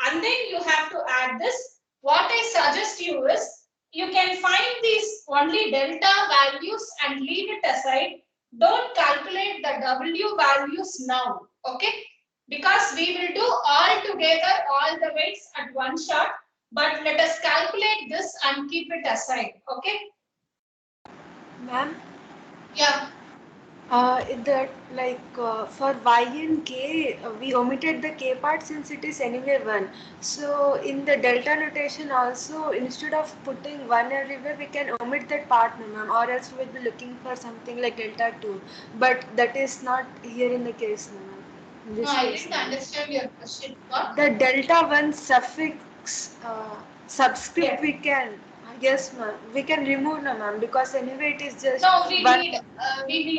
and then you have to add this. What I suggest you is you can find these only delta values and leave it aside. Don't calculate the W values now, okay? Because we will do all together, all the weights at one shot. But let us calculate this and keep it aside, okay? Ma'am, Yeah. That for y and k, we omitted the k part since it is anyway 1. So in the delta notation also, instead of putting 1 everywhere, we can omit that part, no ma'am, or else we will be looking for something like delta 2. But that is not here in the case, no ma'am. In No, this I case, didn't no. understand your question. What? The delta 1 suffix subscript Yes. we can, yes ma'am, we can remove, no ma'am, because anyway it is just No, we 1. need,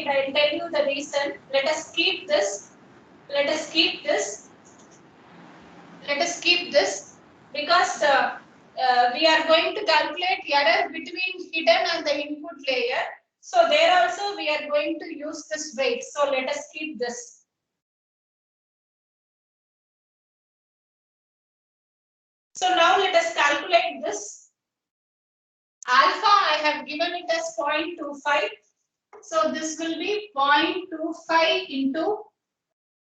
I'll tell you the reason. Let us keep this. Let us keep this. Let us keep this because we are going to calculate error between hidden and the input layer. So there also we are going to use this weight. So let us keep this. So now let us calculate this. Alpha I have given it as 0.25. So this will be 0.25 into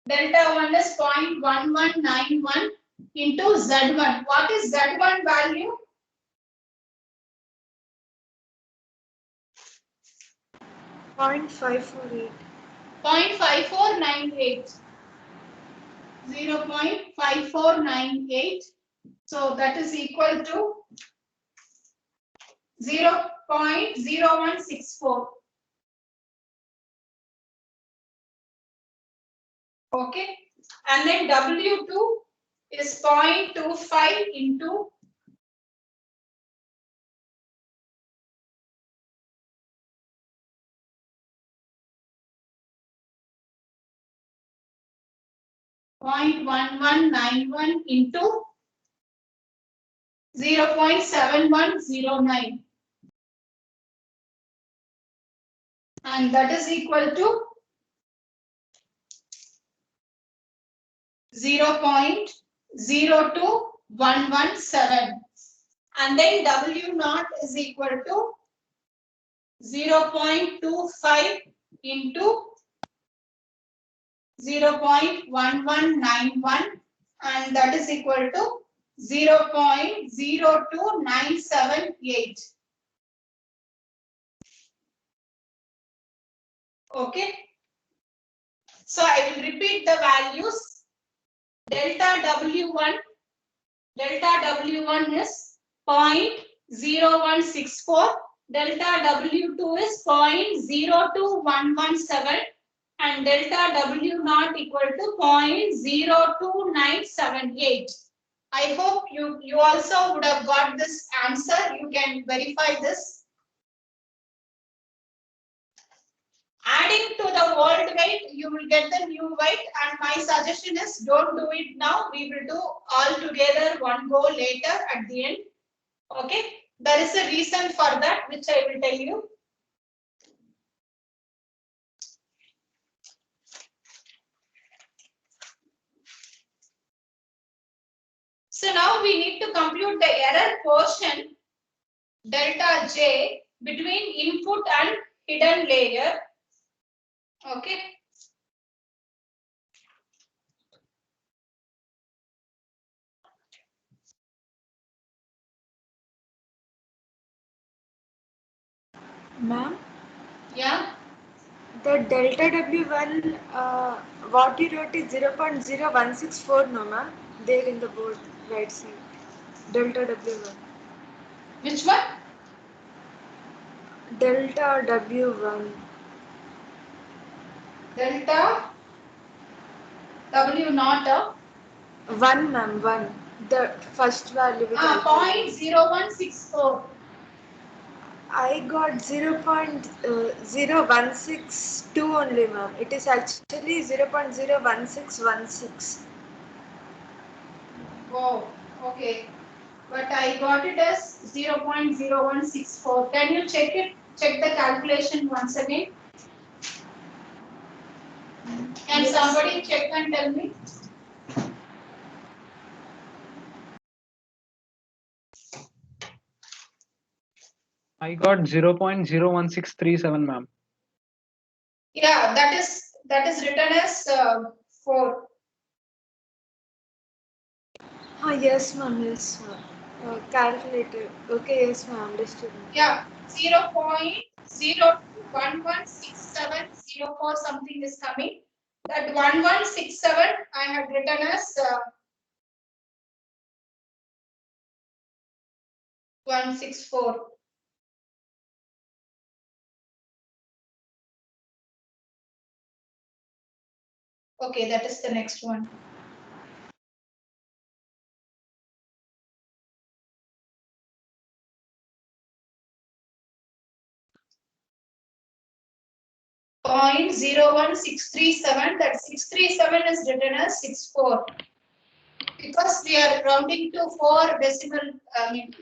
delta 1 is 0.1191 into Z1. What is Z1 value? 0.548. 0.5498. 0.5498. So that is equal to 0.0164. Okay. And then W2 is 0.25 into 0.1191 into 0.7109. And that is equal to 0.02117. And then W naught is equal to 0.25 into 0.1191, and that is equal to 0.02978. Okay. So I will repeat the values. Delta W1 is 0.0164. Delta W2 is 0.02117. And delta W naught equal to 0.02978. I hope you also would have got this answer. You can verify this. Adding to the old weight, you will get the new weight, and my suggestion is don't do it now. We will do all together one go later at the end. Okay. There is a reason for that, which I will tell you. So now we need to compute the error portion delta J between input and hidden layer. Okay. Ma'am, Yeah. the delta W1, what you wrote is 0.0164, no ma'am, there in the board, right side. Delta W1. Which one? Delta W1. Delta W naught. 1 ma'am, 1. The first value we calculated. 0.0164. I got 0.0162 only ma'am. It is actually 0.01616. Oh, okay. But I got it as 0.0164. Can you check it? Check the calculation once again. Can Yes. somebody check and tell me? I got 0.01637, ma'am. Yeah, that is written as 4. Yes ma'am, yes ma'am. Calculated. Okay, yes ma'am, understood. Yeah, 0.02978. 116704 something is coming. That 1167 I have written as 164. Okay, that is the next one. Point 01637, that 637 is written as 64. Because we are rounding to 4 decimal,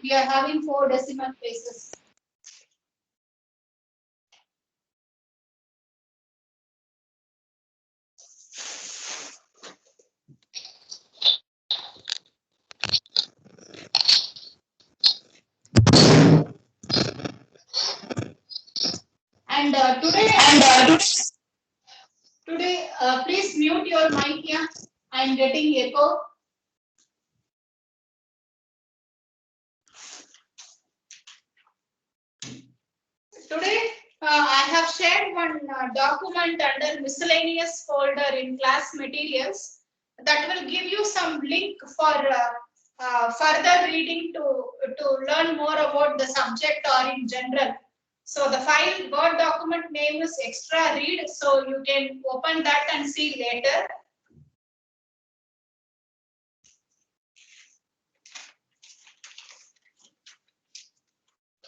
we are having 4 decimal places. And today, please mute your mic here. I am getting echo. Today, I have shared one document under miscellaneous folder in class materials that will give you some link for further reading to learn more about the subject or in general. So the file Word document name is extra read, so you can open that and see later.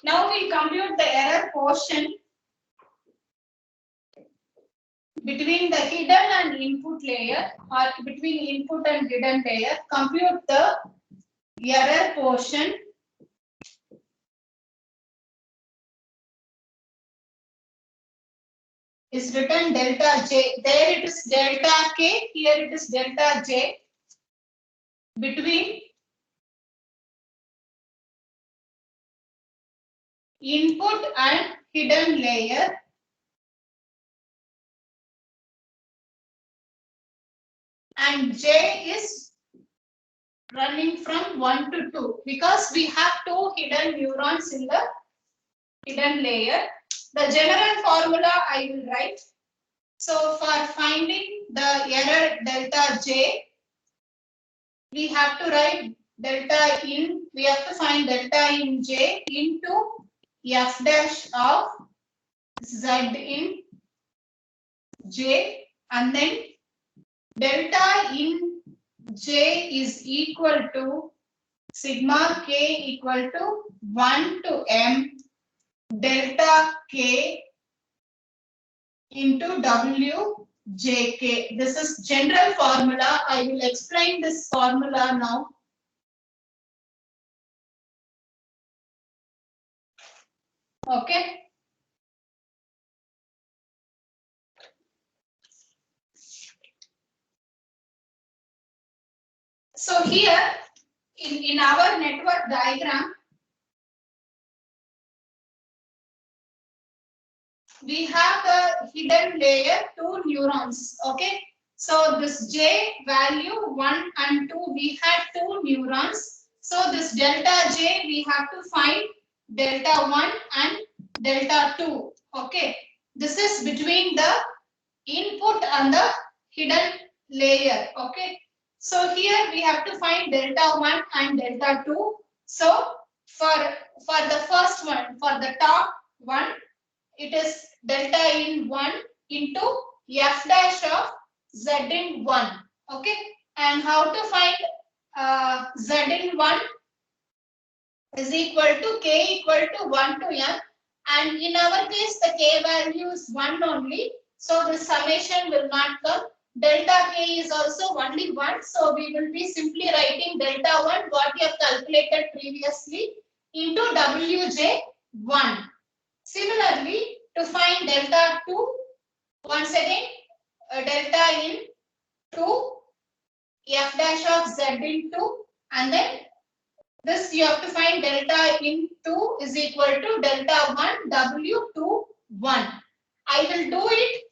Now we compute the error quotient between the hidden and input layer, or between input and hidden layer. Compute the error quotient is written delta J. There it is delta K, here it is delta J between input and hidden layer. And J is running from 1 to 2 because we have 2 hidden neurons in the hidden layer. The general formula I will write. So for finding the error delta J, we have to write delta in, we have to find delta in J into f dash of z in J, and then delta in J is equal to sigma k equal to 1 to m delta k into w jk. This is general formula. I will explain this formula now. Okay. So here in our network diagram, we have the hidden layer 2 neurons. Okay. So this J value 1 and 2, we had 2 neurons. So this delta J, we have to find delta 1 and delta 2. Okay. This is between the input and the hidden layer. Okay. So here we have to find delta 1 and delta 2. So for the first one, for the top one, it is delta in 1 into f dash of z in 1. Okay. And how to find z in 1 is equal to k equal to 1 to m. And in our case, the k value is 1 only. So the summation will not come. Delta k is also only 1. So we will be simply writing delta 1, what we have calculated previously, into wj1. Similarly, to find delta 2, once again, delta in 2, f dash of z in 2, and then this you have to find delta in 2 is equal to delta 1 w2 1. I will do it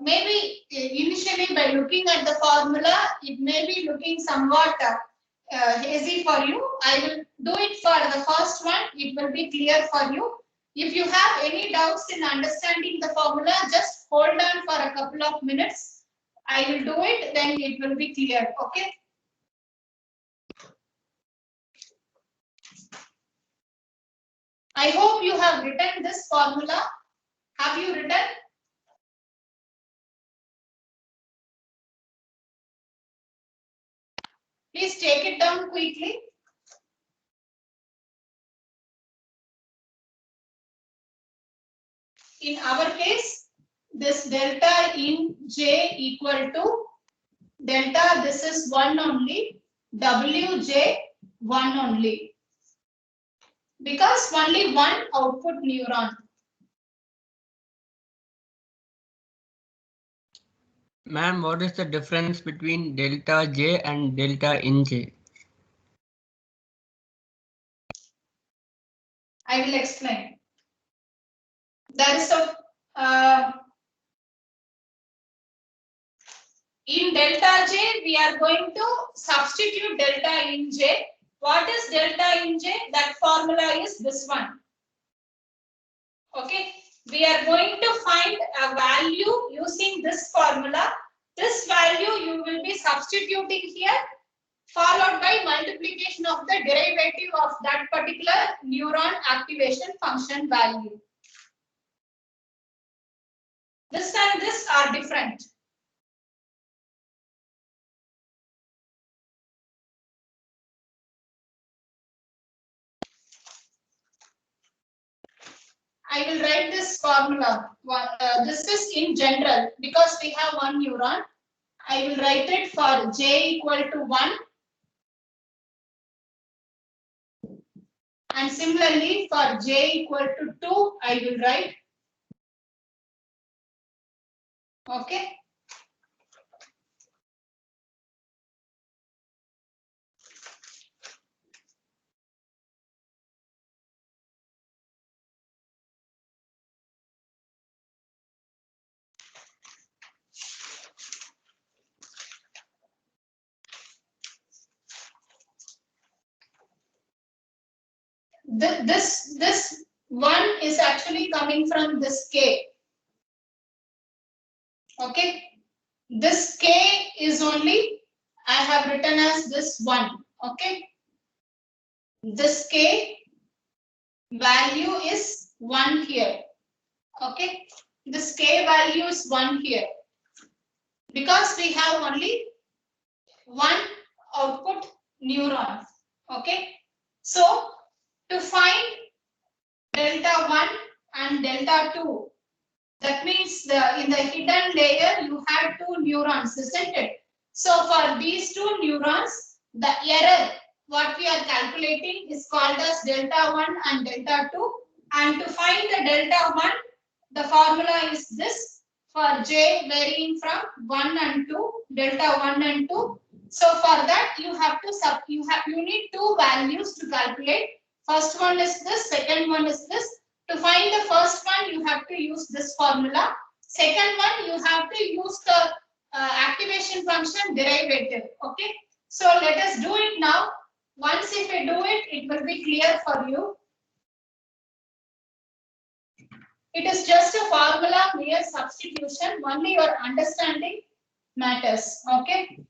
maybe initially by looking at the formula. It may be looking somewhat hazy for you. I will do it for the first one. It will be clear for you. If you have any doubts in understanding the formula, just hold on for a couple of minutes. I will do it, then it will be clear. Okay. I hope you have written this formula. Have you written? Please take it down quickly. In our case, this delta in J equal to delta, this is 1 only, Wj 1 only. Because only one output neuron. Ma'am, what is the difference between delta J and delta in J? I will explain. There is a in delta J, we are going to substitute delta in J. What is delta in J? That formula is this one. Okay. We are going to find a value using this formula. This value you will be substituting here, followed by multiplication of the derivative of that particular neuron activation function value. This and this are different. I will write this formula. This is in general because we have one neuron. I will write it for J equal to 1. And similarly for J equal to 2, I will write. Okay. This one is actually coming from this K. Okay. This K is only, I have written as this one. Okay. This K value is 1 here. Okay. This K value is 1 here. Because we have only one output neuron. Okay. So to find delta 1 and delta 2, that means in the hidden layer you have 2 neurons, isn't it? So for these 2 neurons, the error what we are calculating is called as delta 1 and delta 2. And to find the delta 1, the formula is this for J varying from 1 and 2, delta 1 and 2. So for that you have to you need 2 values to calculate. First one is this, second one is this. To find the first one, you have to use this formula. Second one, you have to use the activation function derivative. Okay. So let us do it now. Once if we do it, it will be clear for you. It is just a formula, mere substitution. Only your understanding matters. Okay.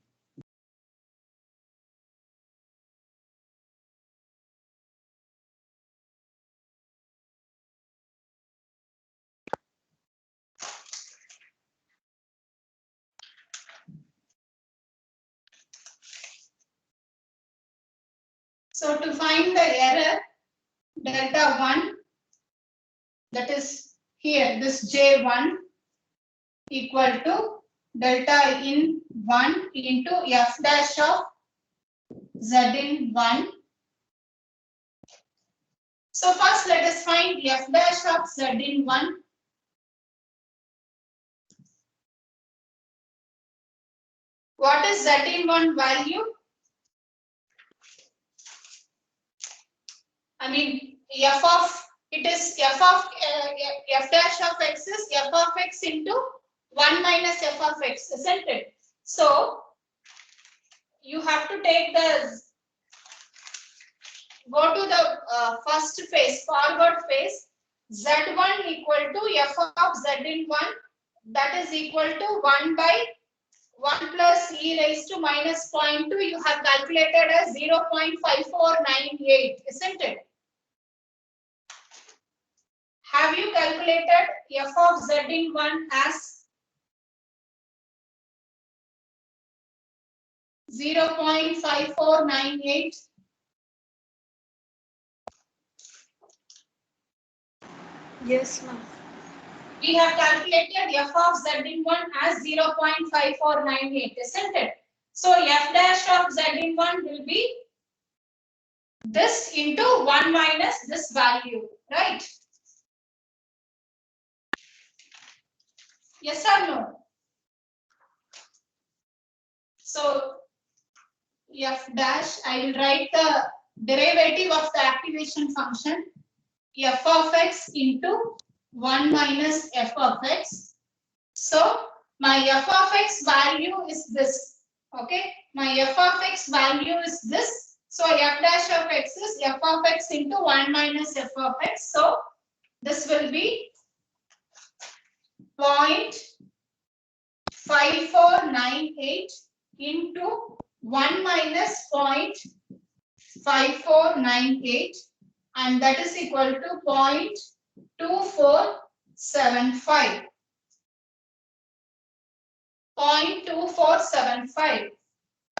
So to find the error, delta 1, that is here, this J1 equal to delta in 1 into f dash of z in 1. So first let us find f dash of z in 1. What is z in 1 value? I mean f of, it is f of f dash of x is f of x into 1 minus f of x, isn't it? So you have to take the, go to the first phase, forward phase. Z1 equal to f of z in 1, that is equal to 1 by 1 plus e raised to minus 0.2. You have calculated as 0.5498, isn't it? Have you calculated f of z in 1 as 0.5498? Yes, ma'am. We have calculated f of z in 1 as 0.5498, isn't it? So f dash of z in 1 will be this into 1 minus this value, right? Yes or no? So f dash, I will write the derivative of the activation function, f of x into 1 minus f of x. So my f of x value is this. Okay, my f of x value is this. So f dash of x is f of x into 1 minus f of x. So this will be 0.5498 into 1 minus 0.5498, and that is equal to 0.2475. 0.2475.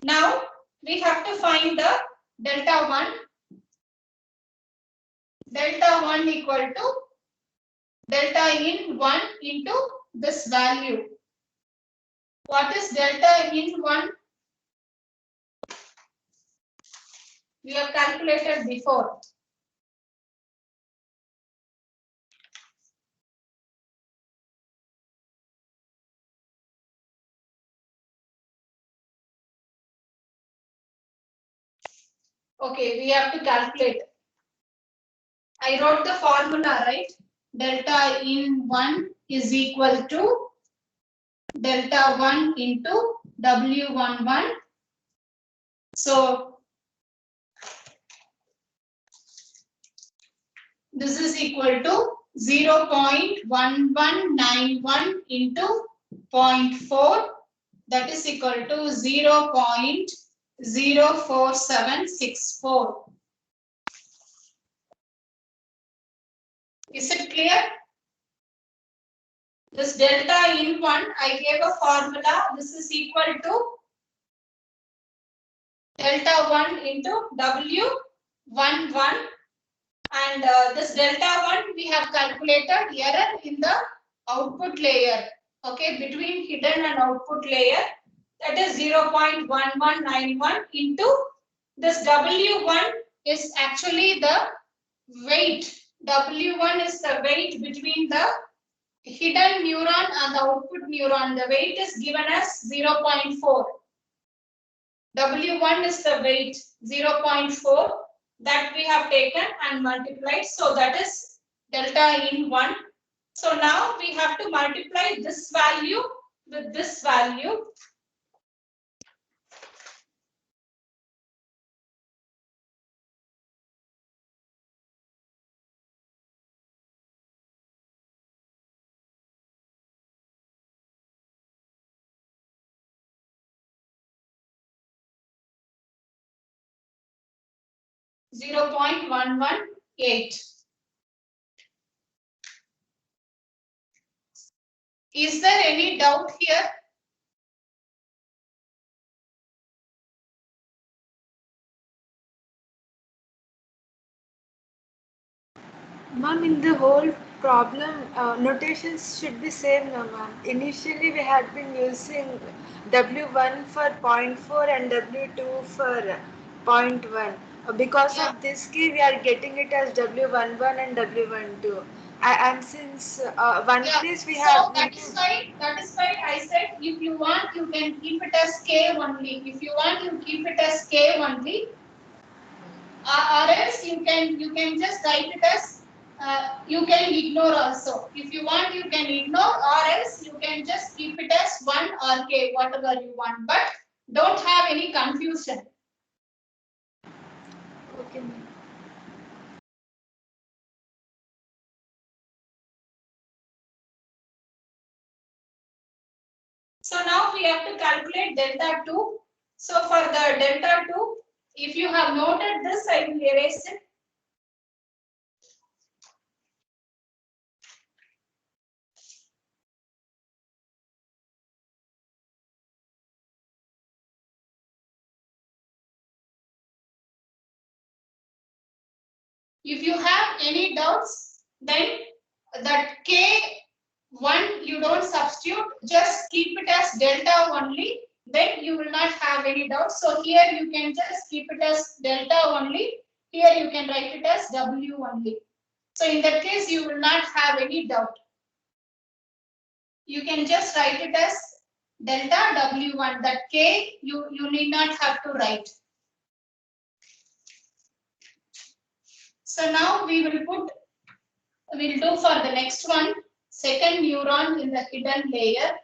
Now we have to find the delta 1. Delta 1 equal to delta in 1 into this value. What is delta in 1? We have calculated before. Okay, we have to calculate. I wrote the formula, right? Delta in 1 is equal to delta 1 into W11. So this is equal to 0.1191 into 0.4, that is equal to 0.04764. Is it clear? This delta in 1, I gave a formula. This is equal to delta 1 into W11, and this delta 1 we have calculated error in the output layer. Okay, between hidden and output layer, that is 0.1191 into this W1 is actually the weight. W1 is the weight between the hidden neuron and the output neuron. The weight is given as 0.4. W1 is the weight 0.4 that we have taken and multiplied. So that is delta in 1. So now we have to multiply this value with this value. Zero 0.118. Is there any doubt here? Ma'am, in the whole problem, notations should be same, no, ma'am. Initially, we had been using W1 for 0.4 and W2 for 0.1. Because Yeah. of this key, we are getting it as W11 and W12. And since one Yeah. place we So have. that is why I said if you want you can keep it as K only. If you want you keep it as K only. Or else you can just write it as you can ignore also. If you want you can ignore, or else you can just keep it as 1 or K, whatever you want, but don't have any confusion. Okay, ma'am. So now we have to calculate delta 2. So for the delta 2, if you have noted this, I will erase it. If you have any doubts, then that K1 you don't substitute, just keep it as delta only, then you will not have any doubts. So here you can just keep it as delta only, here you can write it as W only. So in that case, you will not have any doubt. You can just write it as delta W1, that K you need not have to write. So now we'll do for the next one, second neuron in the hidden layer.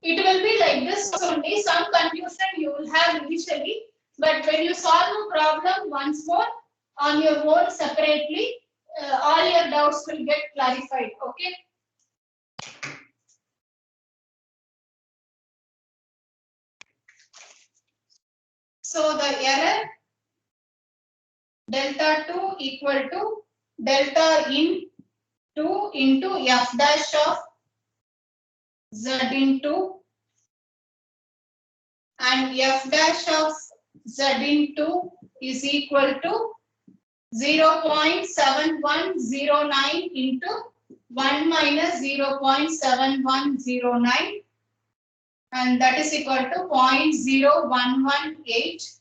It will be like this only, some confusion you will have initially, but when you solve the problem once more on your own separately, all your doubts will get clarified, okay? So the error delta 2 equal to delta in 2 into f dash of z into and f dash of z into is equal to 0.7109 into 1 minus 0.7109 and that is equal to 0.0118.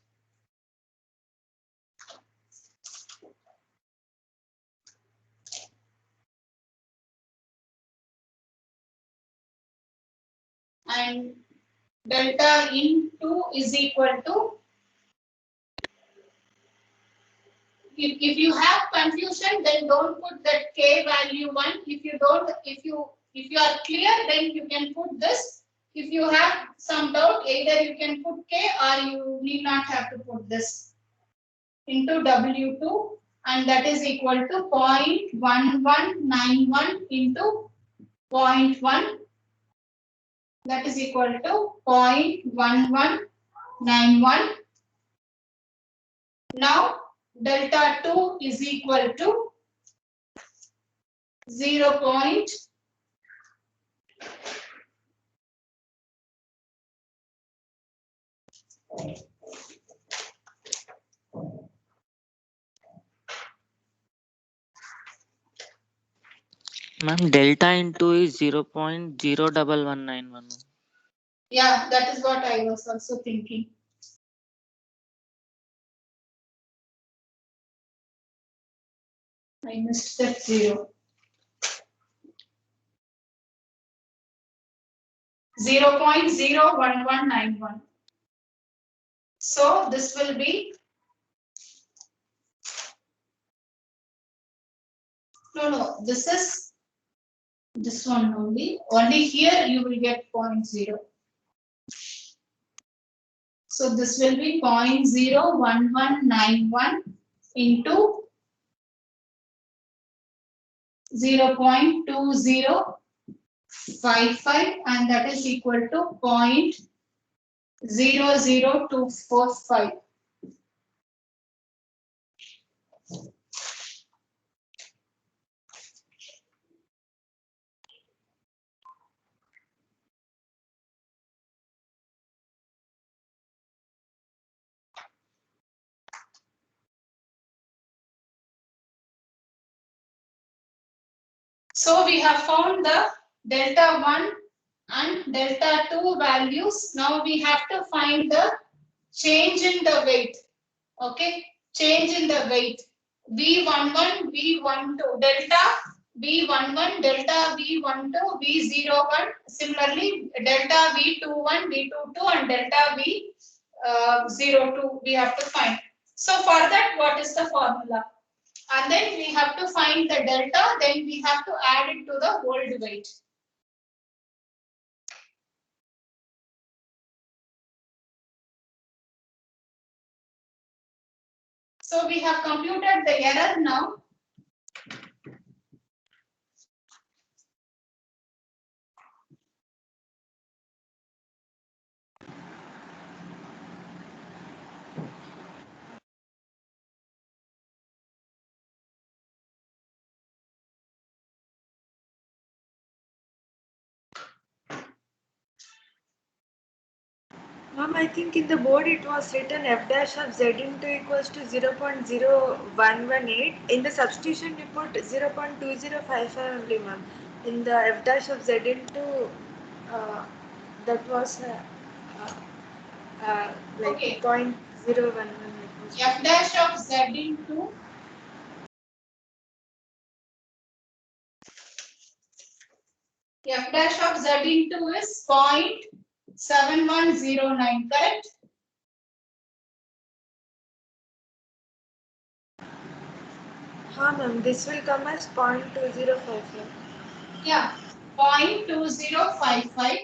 And delta in 2 is equal to, if you have confusion, then don't put that K value 1. If you are clear, then you can put this. If you have some doubt, either you can put K or you need not have to put this into W2 and that is equal to 0.1191 into 0.1. That is equal to 0.1191. Now delta 2 is equal to 0. Ma'am, delta into is 0.01191. Yeah, that is what I was also thinking. I missed that 0. 0.01191. So this will be no, this is this one only. Only here you will get 0.0. So this will be 0.01191 into 0.2055 and that is equal to 0.00245. So we have found the delta 1 and delta 2 values. Now we have to find the change in the weight. Okay, change in the weight. V11, V12, delta V11, delta V12, V01. Similarly, delta V21, V22, and delta V02 we have to find. So for that, what is the formula? And then we have to find the delta, then we have to add it to the old weight. So we have computed the error now. Ma'am, I think in the board it was written f dash of z into equals to 0.0118. In the substitution you put 0.2055 only, ma'am. In the f dash of z into that was like Okay. 0.011. F dash of z into f dash of z into is 0.7109, correct? Ma'am, this will come as 0.2055. Yeah, 0.2055.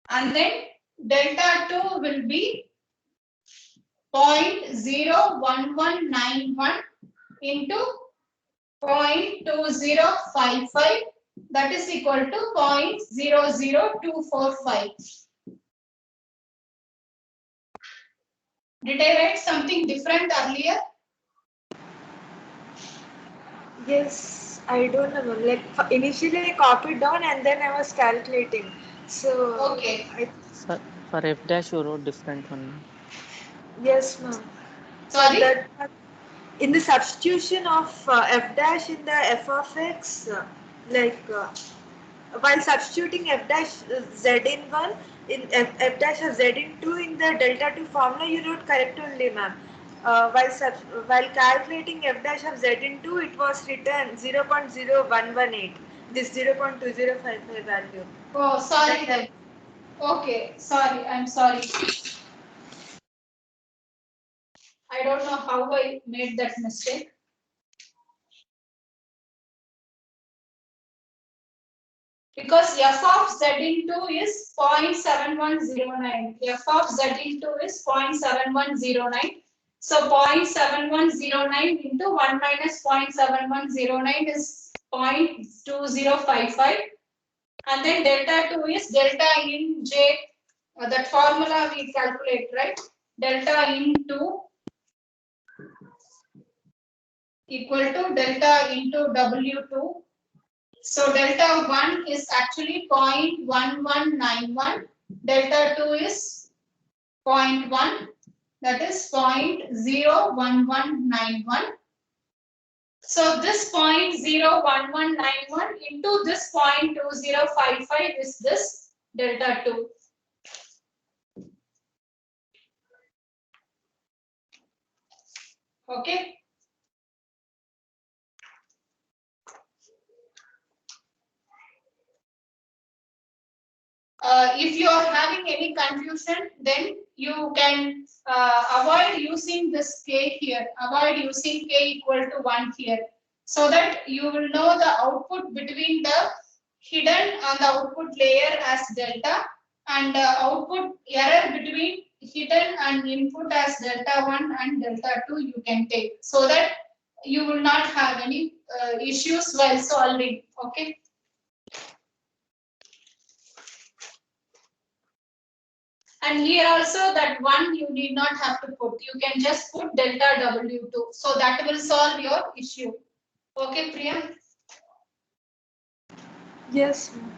And then delta 2 will be 0.01191 into 0.2055, that is equal to 0.00245. Did I write something different earlier? Yes, I don't know, ma'am. Like initially I copied down and then I was calculating. So Okay. For f dash you wrote different one, ma'am. Yes, ma'am. Sorry? That in the substitution of f dash in the f of x, while substituting f dash z in one, in f dash of z in two in the delta 2 formula, you wrote correct only, ma'am. While calculating f dash of z in two, it was written 0.0118. This 0.2055 value. Oh, sorry then. Okay, sorry, I'm sorry. I don't know how I made that mistake. Because f of z into is 0.7109. F of z into is 0.7109. So 0.7109 into 1 minus 0.7109 is 0.2055. And then delta 2 is delta in j. That formula we calculate, right? Delta into equal to delta into W2. So delta 1 is actually 0.1191. Delta 2 is 0.1, that is 0.01191. So this 0.01191 into this 0.2055 is this delta 2. Okay. If you are having any confusion, then you can avoid using this k here. Avoid using k equal to 1 here, so that you will know the output between the hidden and the output layer as delta, and output error between hidden and input as delta 1 and delta 2 you can take, so that you will not have any issues while solving. Okay. And here also that one you need not have to put. You can just put delta W2. So that will solve your issue. Okay, Priya? Yes, ma'am.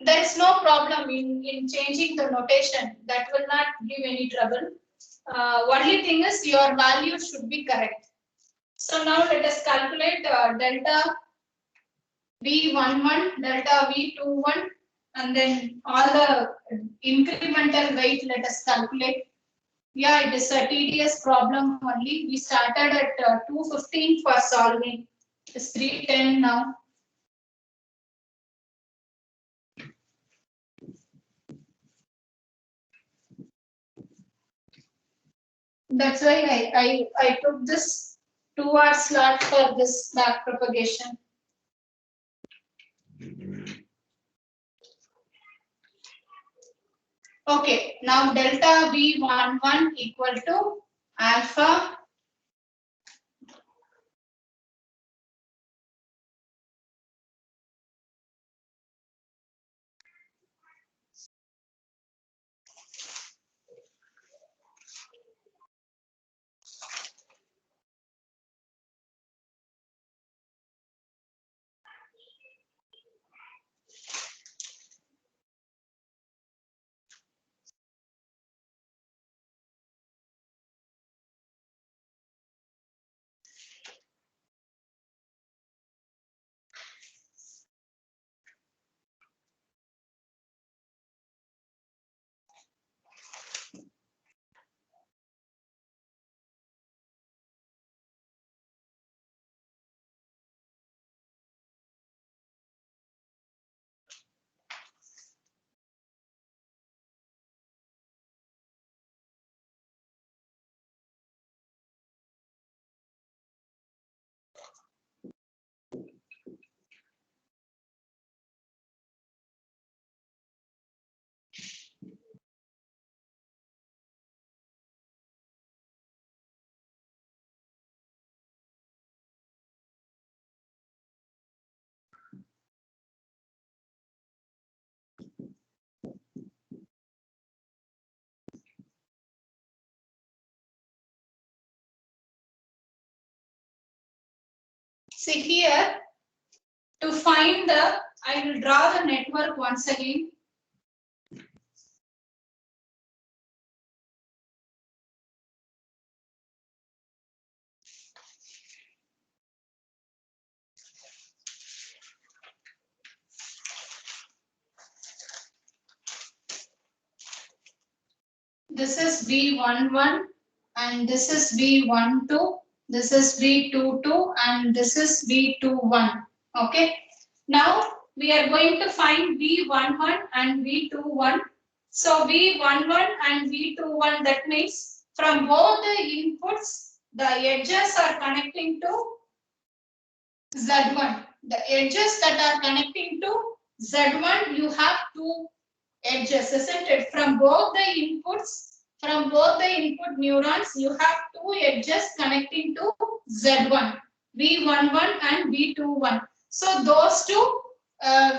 There is no problem in changing the notation. That will not give any trouble. Only thing is your value should be correct. So now let us calculate delta V11, delta V21, and then all the incremental weight let us calculate. Yeah, it is a tedious problem only. We started at 2:15 for solving. It's 3:10 now. That's why I took this 2 hour slot for this back propagation. Okay, now delta V11 equal to alpha See here, to find the, I will draw the network once again. This is V11 and this is V12, this is V22 and this is V21. Okay. Now we are going to find V11 and V21. So V11 and V21, that means from both the inputs, the edges are connecting to Z1. The edges that are connecting to Z1, you have two edges, isn't it? From both the inputs, from both the input neurons, you have two edges connecting to Z1, V11 and V21. So those two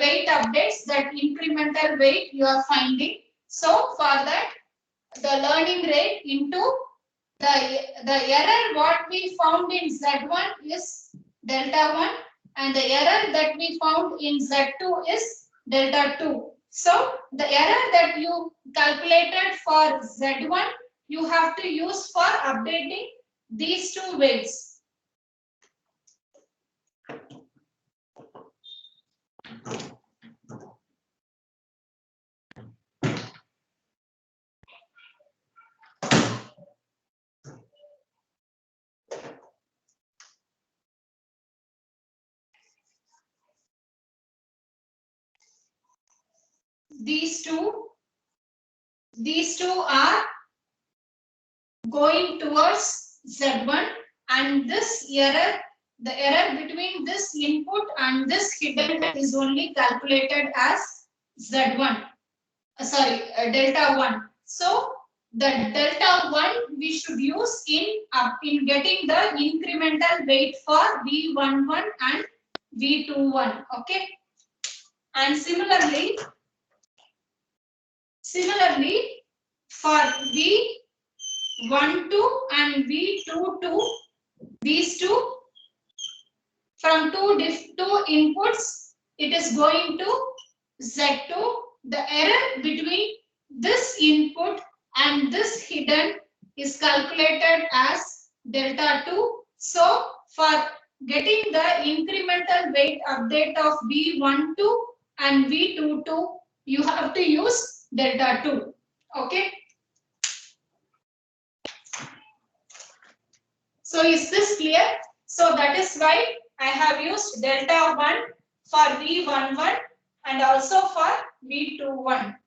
weight updates, that incremental weight you are finding. So for that, the learning rate into the error what we found in Z1 is delta 1 and the error that we found in Z2 is delta 2. So the error that you calculated for Z1, you have to use for updating these two weights. These two are going towards Z1 and this error, the error between this input and this hidden is only calculated as Z1, delta 1. So the delta 1 we should use in getting the incremental weight for V11 and V21. Okay. And similarly for V12 and V22, these two, from two inputs, it is going to Z2. The error between this input and this hidden is calculated as delta 2. So for getting the incremental weight update of V12 and V22, you have to use delta 2. Okay. So is this clear? So that is why I have used delta 1 for V11 and also for V21.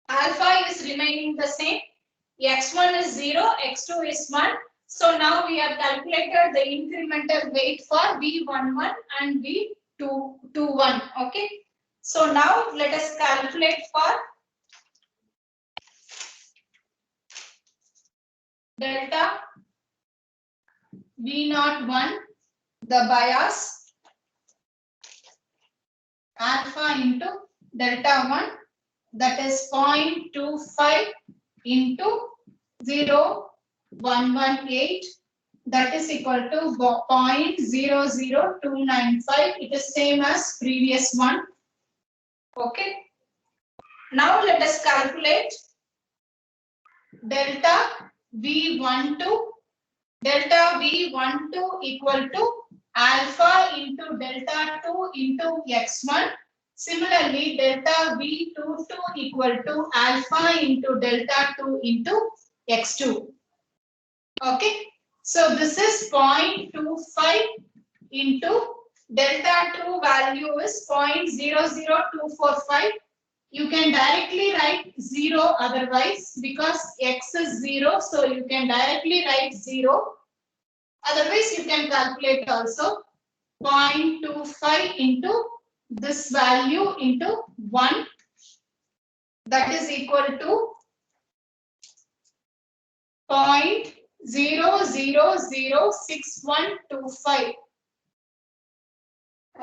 Alpha is remaining the same. X1 is 0, X2 is 1. So now we have calculated the incremental weight for V11 and V21. Okay. So now let us calculate for delta V01, the bias, alpha into delta 1, that is 0.25 into 0.118, that is equal to 0.00295. It is same as previous one. Okay. Now let us calculate delta V12. Delta V12 equal to alpha into delta 2 into x1. Similarly, delta V22 equal to alpha into delta 2 into x2. Okay. So this is 0.25 into delta 2 value is 0.00245. You can directly write 0 otherwise because x is 0. So you can directly write 0. Otherwise, you can calculate also 0.25 into this value into 1. That is equal to 0.0006125.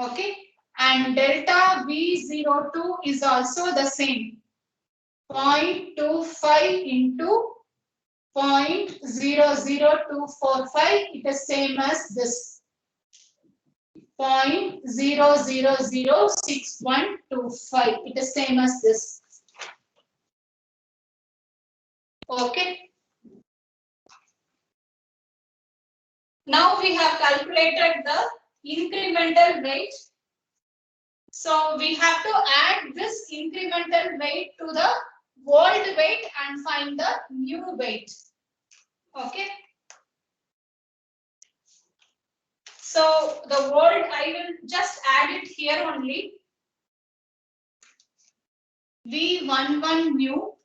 Okay. And delta V02 is also the same. 0.25 into 0.00245. It is same as this. 0.0006125. It is same as this. Okay. Now we have calculated the incremental weight. So we have to add this incremental weight to the old weight and find the new weight. Okay. So the old, I will just add it here only. V11 new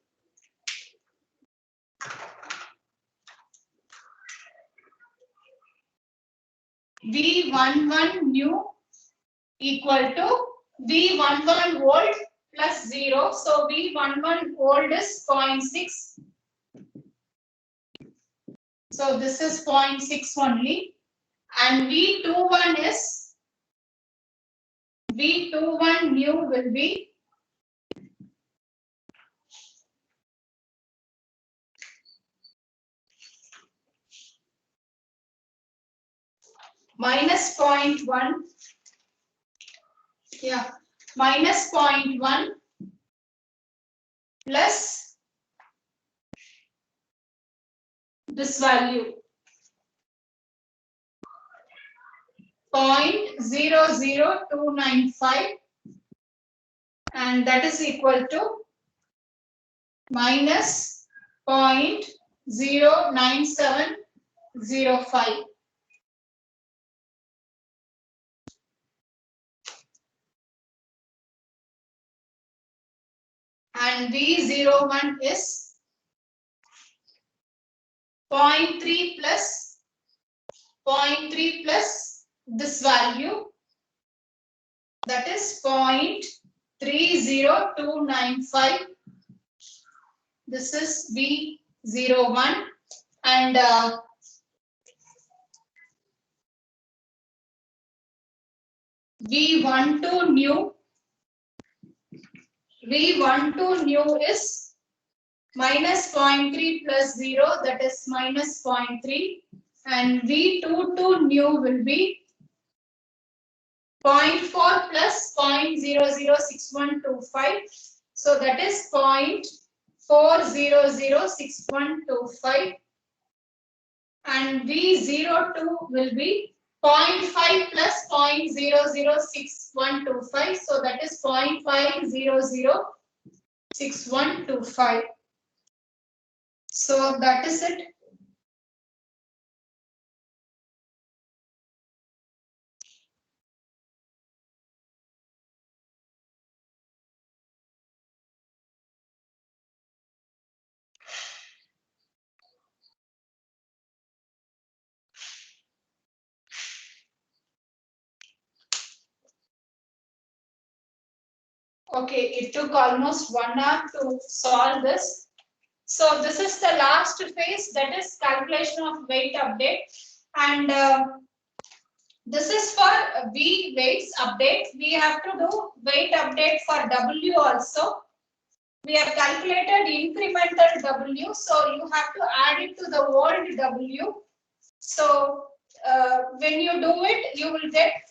V11 new equal to V11 old plus 0. So V11 old is 0.6. So this is 0.6 only. And V21 is V21 new will be minus 0.1. Yeah, minus 0.1 plus this value 0.00295, and that is equal to minus 0.09705. And V01 is 0.3 plus 0.3 plus this value, that is 0.30295. This is V01, and V12 new is minus 0.3 plus 0, that is minus 0.3, and V22 new will be 0.4 plus 0.006125, so that is 0.4006125, and V02 will be 0.5 plus 0.006125, so that is 0.5006125. So that is it. Okay, it took almost 1 hour to solve this. So this is the last phase, that is calculation of weight update, and this is for V weights update. We have to do weight update for W also. We have calculated incremental W, so you have to add it to the old W. So when you do it, you will get.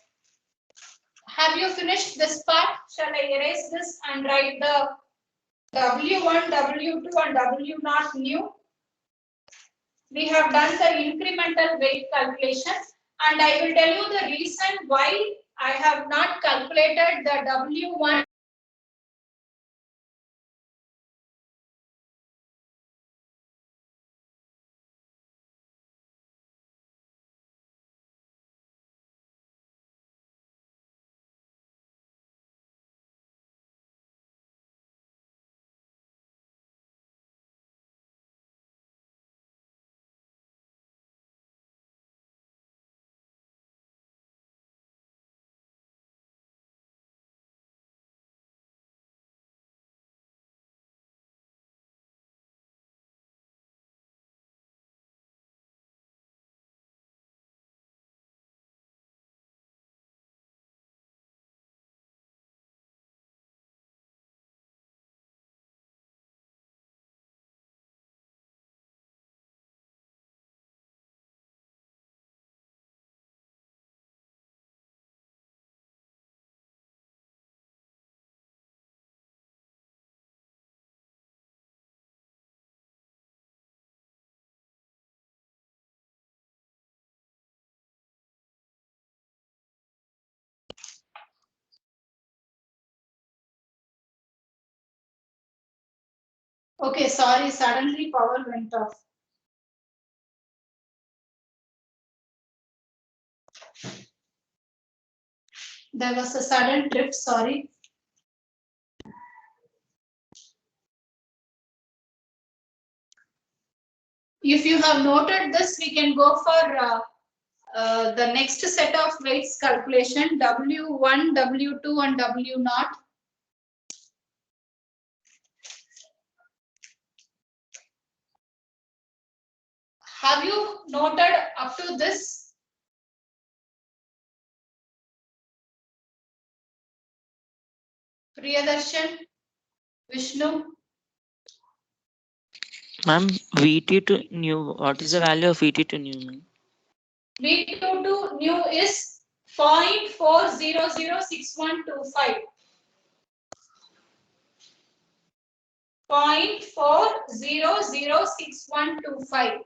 Have you finished this part? Shall I erase this and write the W1, W2 and W0 new? We have done the incremental weight calculation, and I will tell you the reason why I have not calculated the W1 Okay, sorry, suddenly power went off. There was a sudden drift, sorry. If you have noted this, we can go for the next set of weights calculation, W1, W2 and W0. Have you noted up to this? Priyadarshan, Vishnu? Ma'am, VT to new. What is the value of VT to new, ma'am? V2 to new is 0.4006125. 0.4006125.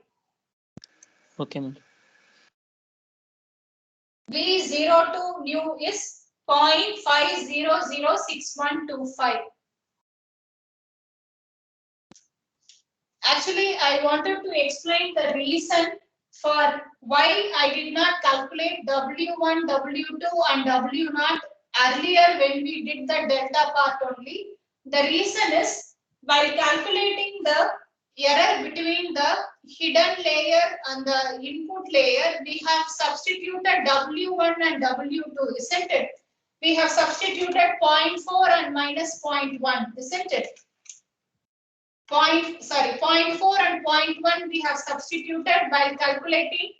Okay, ma'am. V0 to new is 0.5006125. Actually, I wanted to explain the reason for why I did not calculate W1, W2 and W0 earlier when we did the delta part only. The reason is while calculating the error between the hidden layer and the input layer, we have substituted W1 and W2, isn't it? We have substituted 0.4 and minus 0.1, isn't it? 0.4 and 0.1 we have substituted while calculating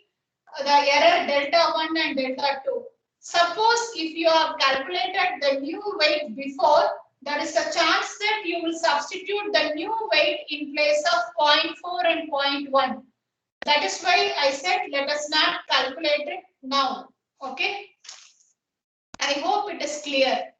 the error delta 1 and delta 2. Suppose if you have calculated the new weight before, there is a chance that you will substitute the new weight in place of 0.4 and 0.1. That is why I said let us not calculate it now. Okay. I hope it is clear.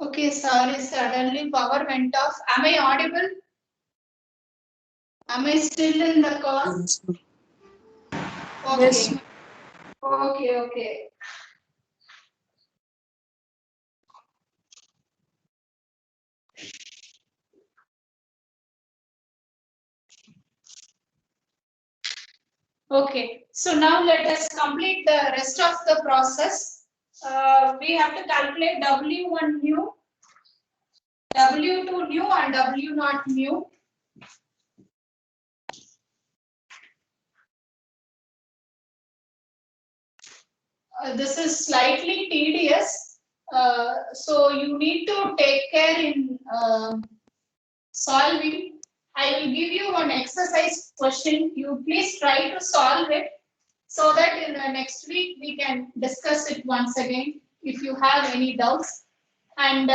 Okay, sorry, suddenly power went off. Am I audible? Am I still in the call? Okay. Yes. Okay. Okay, so now let us complete the rest of the process. We have to calculate W1 new, W2 new and W0 new. This is slightly tedious, so you need to take care in solving. I will give you one exercise question. You please try to solve it so that in the next week we can discuss it once again if you have any doubts. And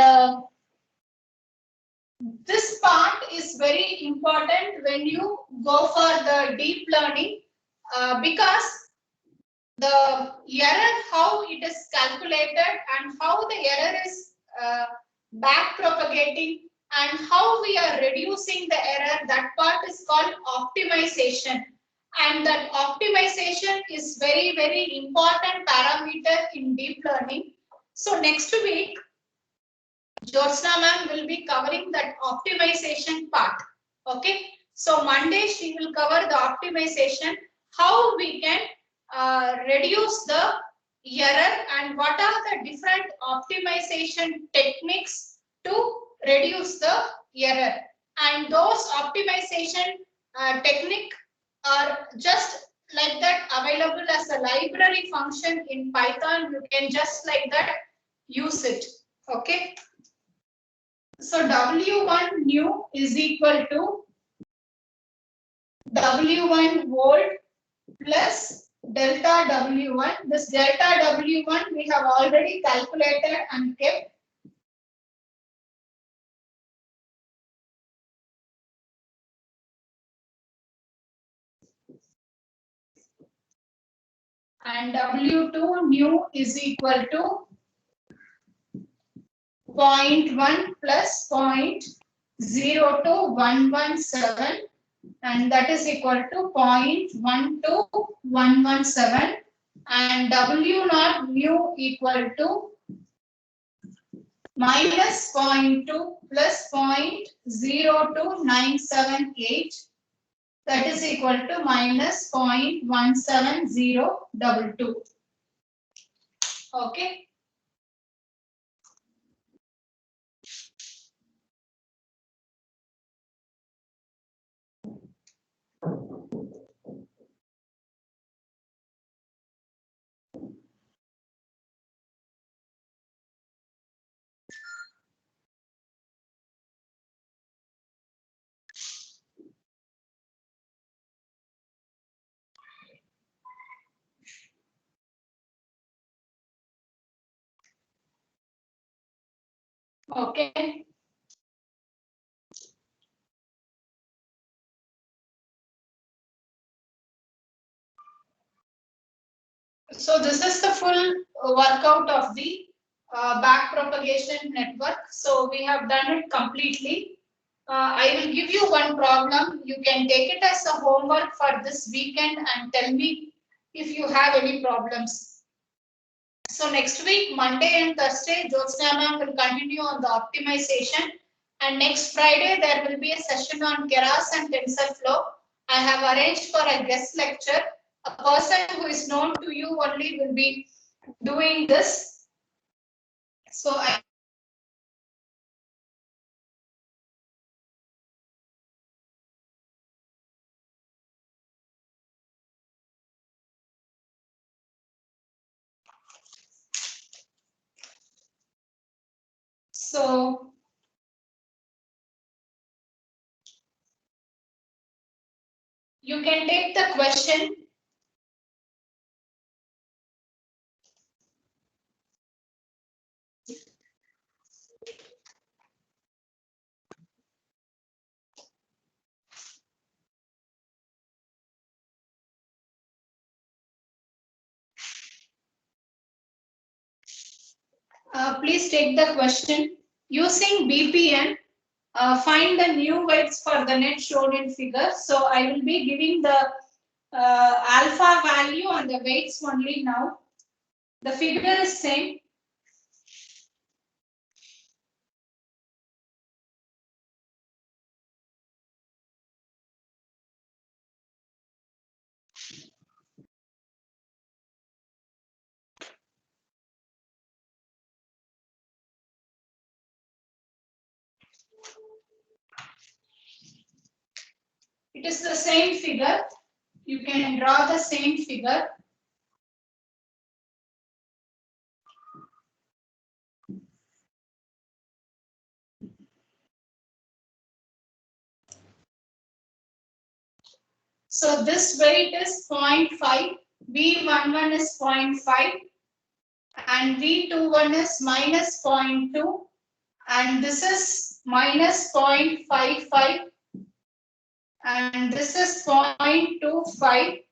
this part is very important when you go for the deep learning because the error, how it is calculated and how the error is back propagating and how we are reducing the error, that part is called optimization. And that optimization is very, very important parameter in deep learning. So next week, Jyotsna ma'am will be covering that optimization part. Okay. So Monday she will cover the optimization, how we can reduce the error and what are the different optimization techniques to reduce the error. And those optimization technique are just like that available as a library function in Python. You can just like that use it. Okay. So W1 new is equal to W1 volt plus delta W1. This delta W1 we have already calculated and kept. And W2 new is equal to 0.1 plus 0.02117, and that is equal to 0.12117, and W0 new equal to minus 0.2 plus 0.02978, that is equal to minus 0.17022. Okay. Okay. So this is the full workout of the back propagation network. So we have done it completely. I will give you one problem. You can take it as a homework for this weekend and tell me if you have any problems. So next week, Monday and Thursday, Jyotsna ma'am will continue on the optimization. And next Friday, there will be a session on Keras and TensorFlow. I have arranged for a guest lecture. A person who is known to you only will be doing this. So you can take the question. Please take the question. Using BPN, find the new weights for the net shown in figure. So I will be giving the alpha value and the weights only now. The figure is same. It is the same figure. You can draw the same figure. So this weight is 0.5, V11 is 0.5, and V21 is minus 0.2, and this is minus 0.55, and this is 0.25,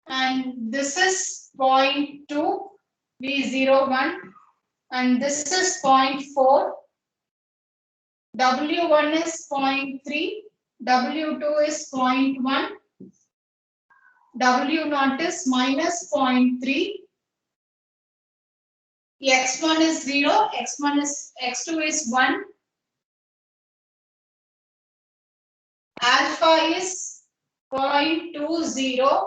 and this is 0.2, V01, and this is 0.4, W1 is 0.3, W2 is 0.1, W0 is minus 0.3, x1 is 0, x2 is 1, alpha is 0.20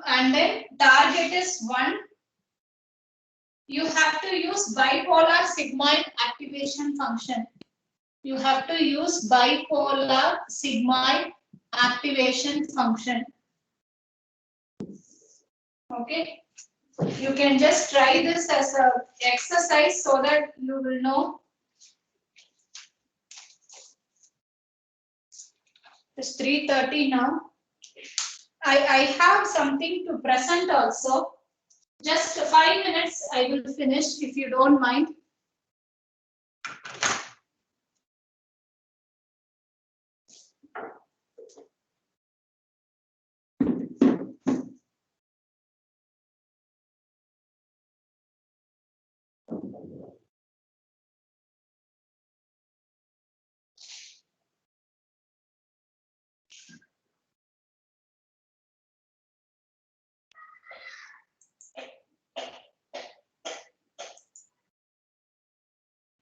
and then target is 1. You have to use bipolar sigmoid activation function. You have to use bipolar sigmoid activation function. Okay. You can just try this as a exercise so that you will know. It's 3:30 now. I have something to present also. Just 5 minutes, I will finish if you don't mind.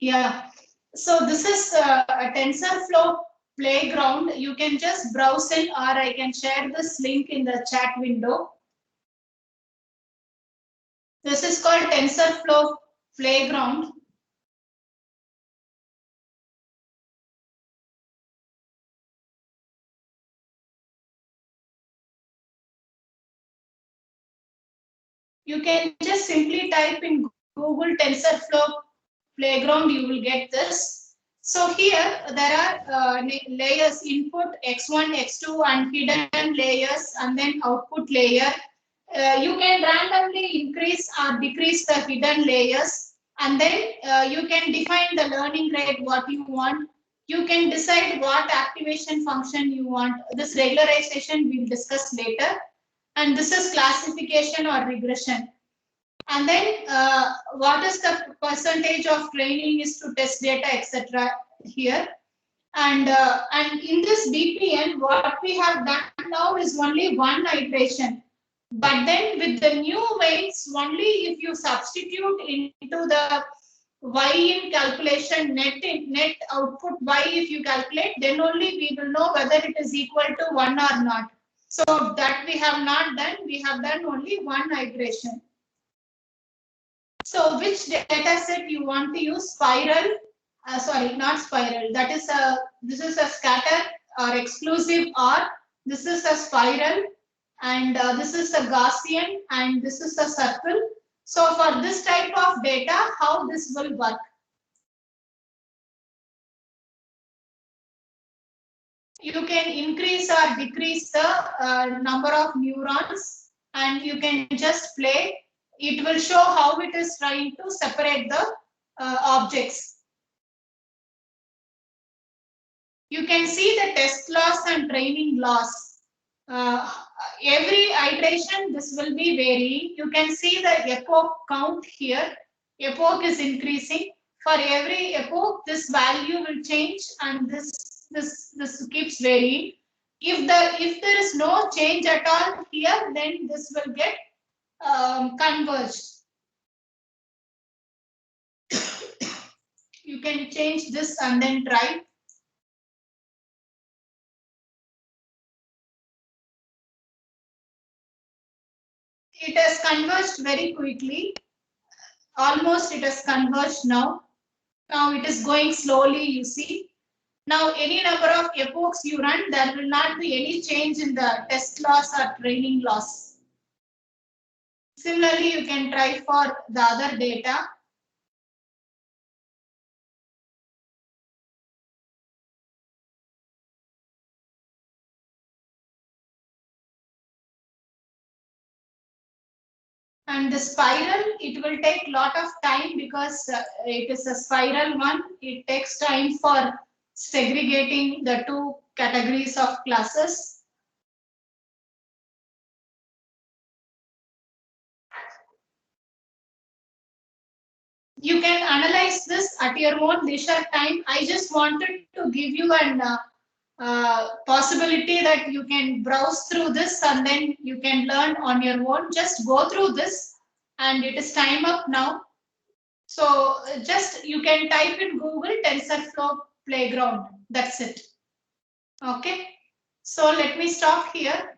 Yeah, so this is a TensorFlow playground. You can just browse in, or I can share this link in the chat window. This is called TensorFlow playground. You can just simply type in Google TensorFlow playground, you will get this. So here there are layers: input, x1, x2, and hidden layers, and then output layer. You can randomly increase or decrease the hidden layers, and then you can define the learning rate what you want. You can decide what activation function you want. This regularization we'll discuss later. And this is classification or regression. And then what is the percentage of training is to test data, etc. here. And in this BPN, what we have done now is only one iteration. But then with the new weights, only if you substitute into the y in calculation, net output y if you calculate, then only we will know whether it is equal to 1 or not. So that we have not done, we have done only one iteration. So which data set you want to use? Spiral, sorry, not spiral. That is this is a scatter or exclusive OR. This is a spiral, and this is a Gaussian, and this is a circle. So for this type of data, how this will work? You can increase or decrease the number of neurons, and you can just play. It will show how it is trying to separate the objects. You can see the test loss and training loss. Every iteration, this will be varying. You can see the epoch count here. Epoch is increasing. For every epoch, this value will change, and this keeps varying. If there is no change at all here, then this will get converged. You can change this and then try. It has converged very quickly. Almost it has converged now. Now it is going slowly, you see. Now any number of epochs you run, there will not be any change in the test loss or training loss. Similarly, you can try for the other data. And the spiral, it will take a lot of time because it is a spiral one. It takes time for segregating the two categories of classes. You can analyze this at your own leisure time. I just wanted to give you an possibility that you can browse through this and then you can learn on your own. Just go through this, and it is time up now. So just you can type in Google TensorFlow playground. That's it. Okay. So let me stop here.